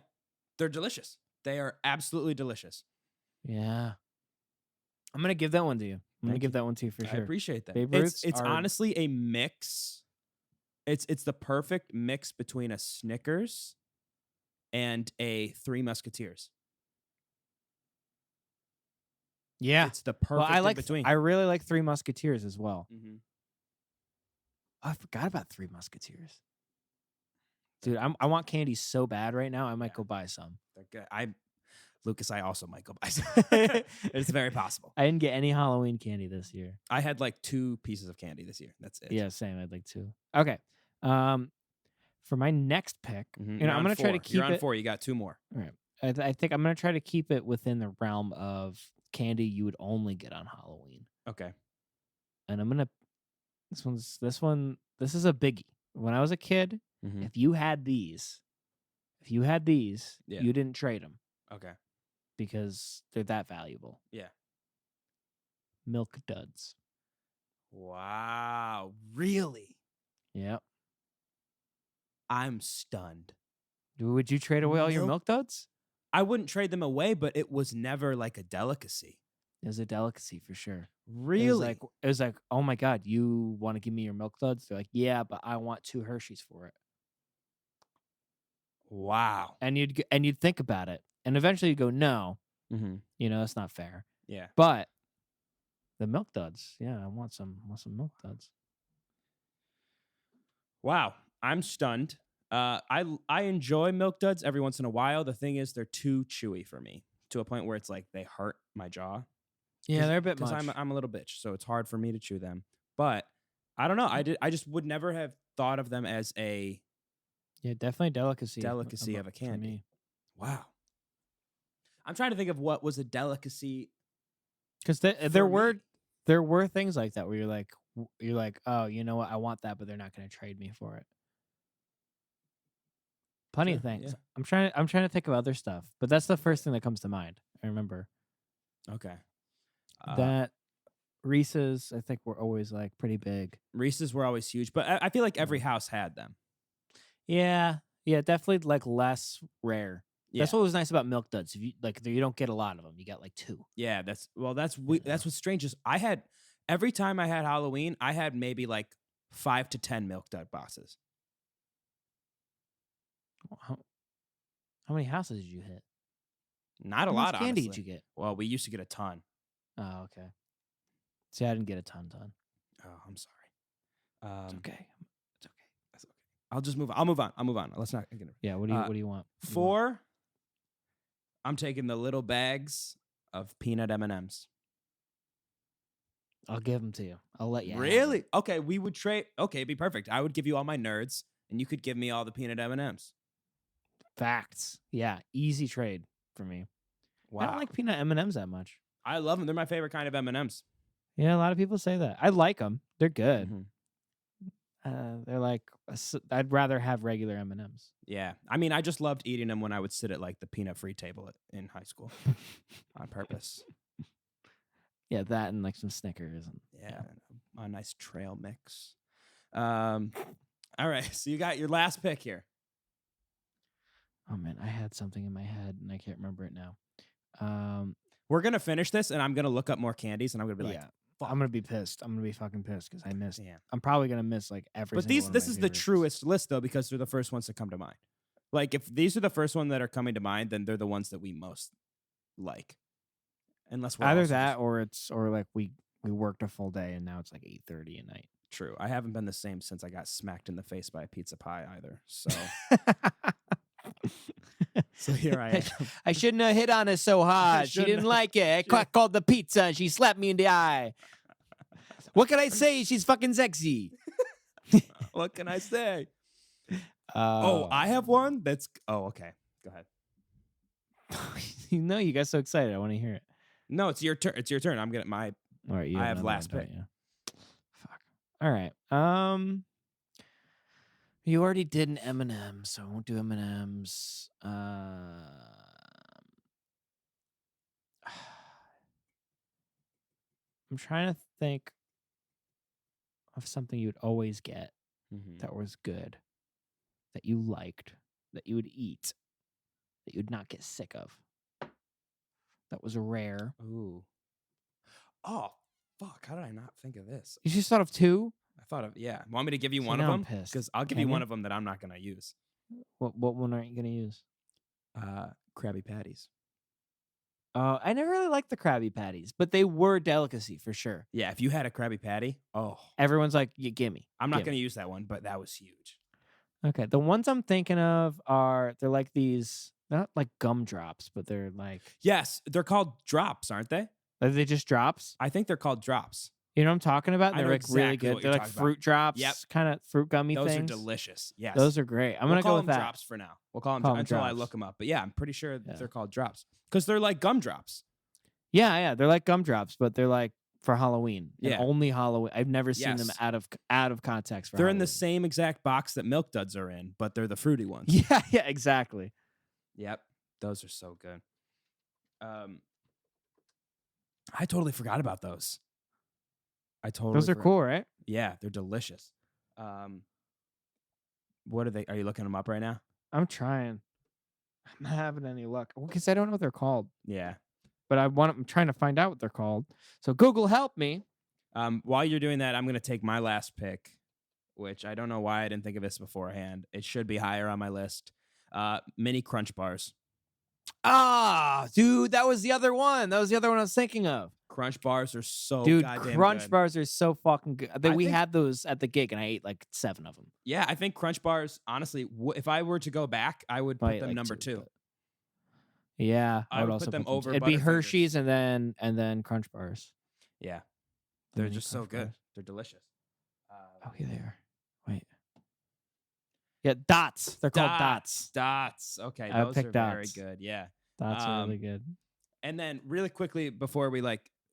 they're delicious. They are absolutely delicious. Yeah, I'm gonna give that one to you. I'm gonna give that one to you for sure. I appreciate that. Babe Ruths. It's honestly a mix. It's the perfect mix between a Snickers and a Three Musketeers. Yeah, it's the perfect in between. I really like Three Musketeers as well. Mm-hmm. Oh, I forgot about Three Musketeers. Dude, I want candy so bad right now. I might go buy some. They're good. Lucas, I also might go buy some. It's very possible. I didn't get any Halloween candy this year. I had like 2 pieces of candy this year. That's it. Yeah, same. I had like 2. Okay. For my next pick, I'm gonna try to keep You're on 4. You got 2 more. All right. I think I'm gonna try to keep it within the realm of candy you would only get on Halloween. Okay. And I'm gonna. This is a biggie. When I was a kid, if you had these, you didn't trade them. Okay. Because they're that valuable. Yeah. Milk Duds. Wow. Really? Yep. I'm stunned. Would you trade away all your Milk Duds? I wouldn't trade them away, but it was never like a delicacy. It was a delicacy for sure. Really? It was like, oh my God, you want to give me your Milk Duds? They're like, yeah, but I want 2 Hershey's for it. Wow. And you'd think about it. And eventually you go, no, that's not fair. Yeah. But the Milk Duds, yeah, I want some Milk Duds. Wow. I'm stunned. I enjoy Milk Duds every once in a while. The thing is, they're too chewy for me to a point where it's like they hurt my jaw. Yeah, they're a bit much. Because I'm a little bitch, so it's hard for me to chew them. But I don't know. I just would never have thought of them as a definitely delicacy of a candy. Wow. I'm trying to think of what was a delicacy. Because there were things like that where you're like, oh, you know what? I want that, but they're not going to trade me for it. Plenty of things. Yeah. I'm trying to think of other stuff, but that's the first thing that comes to mind. I remember. Okay. That Reese's, I think, were always like pretty big. Reese's were always huge, but I feel like every house had them. Yeah, definitely like less rare. Yeah. That's what was nice about Milk Duds. If you don't get a lot of them. You got like 2. Yeah, that's what's strange is every time I had Halloween, I had maybe like 5 to 10 Milk Dud boxes. How many houses did you hit? Not a lot. How much candy did you get? Well, we used to get a ton. Oh, okay. See, I didn't get a ton. Oh, I'm sorry. It's okay. That's okay. I'll just move on. I'll move on. Let's not get it. Yeah. What do you want? 4. I'm taking the little bags of peanut M&Ms. I'll give them to you. I'll let you. Really? Okay, we would trade. Okay, it'd be perfect. I would give you all my Nerds, and you could give me all the peanut M&Ms. Facts. Yeah, easy trade for me. Wow. I don't like peanut M&Ms that much. I love them. They're my favorite kind of M&Ms. Yeah, a lot of people say that. I like them. They're good. They're like I'd rather have regular M&Ms. Yeah, I mean, I just loved eating them when I would sit at like the peanut-free table in high school on purpose. Yeah, that and like some Snickers. And, a nice trail mix. All right, so you got your last pick here. Oh man, I had something in my head and I can't remember it now. We're gonna finish this, and I'm gonna look up more candies, and I'm gonna be like, I'm gonna be pissed. I'm gonna be fucking pissed because I missed. Yeah. I'm probably gonna miss like every. But this is the truest list though, because they're the first ones to come to mind. Like if these are the first one that are coming to mind, then they're the ones that we most like. Unless we're either that or like we we worked a full day, and now it's like 8:30 at night. True. I haven't been the same since I got smacked in the face by a pizza pie either. So, so here I am. I shouldn't have hit on her so hard. She didn't like it. I called the pizza, and she slapped me in the eye. What can I say? She's fucking sexy. What can I say? I have one. Okay. Go ahead. You got so excited. I want to hear it. No, it's your turn. It's your turn. I'm gonna All right, I have last pick. Yeah. Fuck. All right. You already did an M&M, so I won't do M&Ms. I'm trying to think of something you'd always get that was good, that you liked, that you would eat, that you'd not get sick of, that was rare. Ooh. Oh, fuck. How did I not think of this? You just thought of two? I thought of, yeah. Want me to give you one of them? Because I'll give you one of them that I'm not going to use. What one aren't you going to use? Krabby Patties. I never really liked the Krabby Patties, but they were a delicacy for sure. Yeah, if you had a Krabby Patty, everyone's like, gimme. I'm not going to use that one, but that was huge. Okay, the ones I'm thinking of they're like these, not like gumdrops, but they're like... Yes, they're called drops, aren't they? Are they just drops? I think they're called drops. You know what I'm talking about? They're like exactly really good. They're like fruit drops, kind of fruit gummy things. Those are delicious. Yes. Those are great. I'm going to go with that. Drops for now. We'll call them until I look them up. But yeah, I'm pretty sure they're called drops because they're like gumdrops. Yeah. They're like gumdrops, but they're like for Halloween. Yeah. And only Halloween. I've never seen them out of context for They're Halloween. in the same exact box that Milk Duds are in, but they're the fruity ones. Yeah, exactly. Yep. Those are so good. I totally forgot about those. Those are cool, right? Yeah, they're delicious. What are they? Are you looking them up right now? I'm trying. I'm not having any luck because I don't know what they're called. Yeah, but I'm trying to find out what they're called. So Google, help me. While you're doing that, I'm going to take my last pick, which I don't know why I didn't think of this beforehand. It should be higher on my list. Mini Crunch Bars. Ah, dude, that was the other one. That was the other one I was thinking of. Crunch bars are so goddamn Crunch bars are so fucking good. We had those at the gig, and I ate like 7 of them. Yeah, I think Crunch bars, honestly, if I were to go back, I would put them number 2. Yeah, I would also put them over. It'd be Hershey's and then Crunch bars. Yeah, they're just so good. They're delicious. Yeah, they are. Wait. Yeah, Dots. They're called Dots. Dots. Okay, those are very good. Yeah, Dots are really good. And then, really quickly before we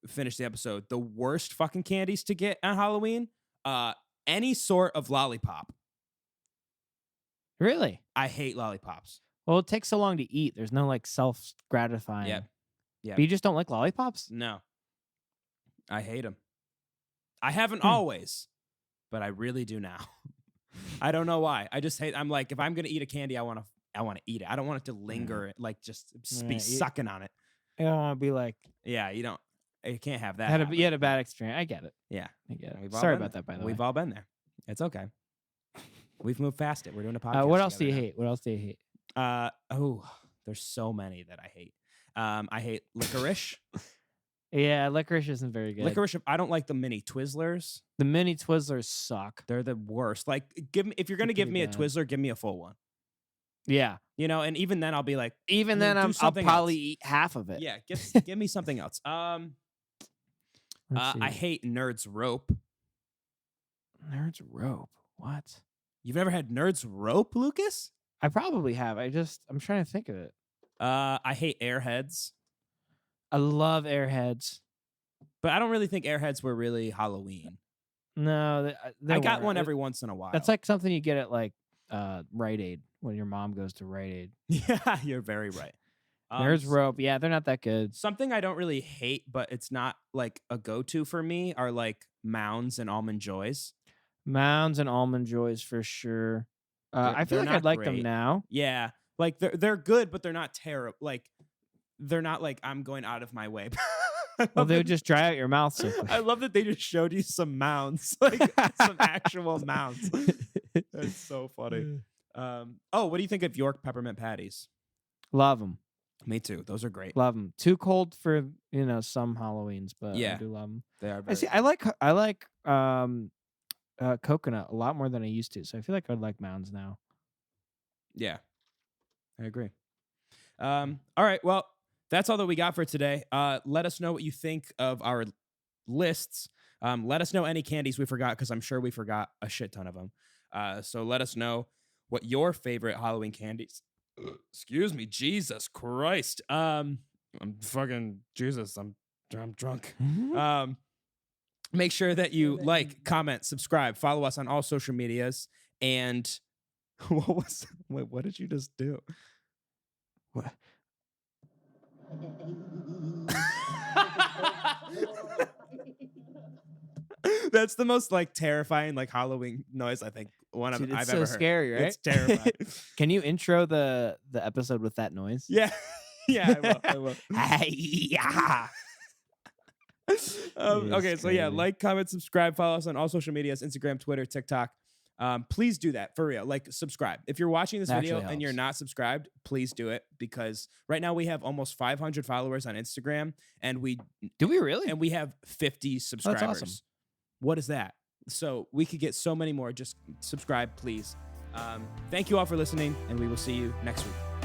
finish the episode, the worst fucking candies to get on Halloween, any sort of lollipop. Really? I hate lollipops. Well, it takes so long to eat. There's no self-gratifying. Yeah. But you just don't like lollipops? No. I hate them. I haven't always, but I really do now. I don't know why. I just hate. I'm like, if I'm gonna eat a candy, I want to eat it. I don't want it to linger, just be sucking on it. I don't want to be like, yeah, you don't. You can't have that. You had a bad experience. I get it. Yeah, I get it. Sorry about that. By the way, we've all been there. It's okay. We've moved past it. We're doing a podcast. What else do you hate? What else do you hate? There's so many that I hate. I hate licorice. Yeah, licorice isn't very good. Licorice. I don't like the mini Twizzlers. The mini Twizzlers suck. They're the worst. Like, if you're gonna give me a Twizzler, give me a full one. Yeah, and even then I'll be like, I'll probably eat half of it. Yeah, give me something else. I hate Nerds Rope. Nerds Rope. What? You've never had Nerds Rope, Lucas? I probably have. I'm trying to think of it. I hate Airheads. I love Airheads, but I don't really think Airheads were really Halloween. No, I got one every once in a while. That's like something you get at Rite Aid when your mom goes to Rite Aid. Yeah, you're very right. Nerds Rope, yeah, they're not that good. Something I don't really hate, but it's not like a go-to for me are like Mounds and Almond Joys. Mounds and Almond Joys for sure. I feel like I'd like them now. Yeah, like they're good, but they're not terrible. Like they're not like I'm going out of my way. Well, they would just dry out your mouth so quick. I love that they just showed you some Mounds, like some actual Mounds. That's so funny. What do you think of York peppermint patties? Love them. Me too. Those are great. Love them. Too cold for some Halloweens, but I do love them. They are. I see. I like coconut a lot more than I used to, so I feel like I like mounds now. Yeah, I agree. All right. Well, that's all that we got for today. Let us know what you think of our lists. Let us know any candies we forgot, because I'm sure we forgot a shit ton of them. So let us know what your favorite Halloween candies. Excuse me, Jesus Christ. I'm fucking Jesus. I'm drunk. Make sure that you like, comment, subscribe, follow us on all social medias. And what did you just do? What? That's the most terrifying Halloween noise I think I've ever heard. It's so scary, right? It's terrifying. Can you intro the episode with that noise? Yeah. Yeah, I will. Okay, so yeah, like, comment, subscribe, follow us on all social medias, Instagram, Twitter, TikTok. Please do that, for real. Subscribe. If you're watching this video and you're not subscribed, please do it, because right now we have almost 500 followers on Instagram, and we really? And we have 50 subscribers. That's awesome. What is that? So we could get so many more. Just subscribe, please. Thank you all for listening, and we will see you next week.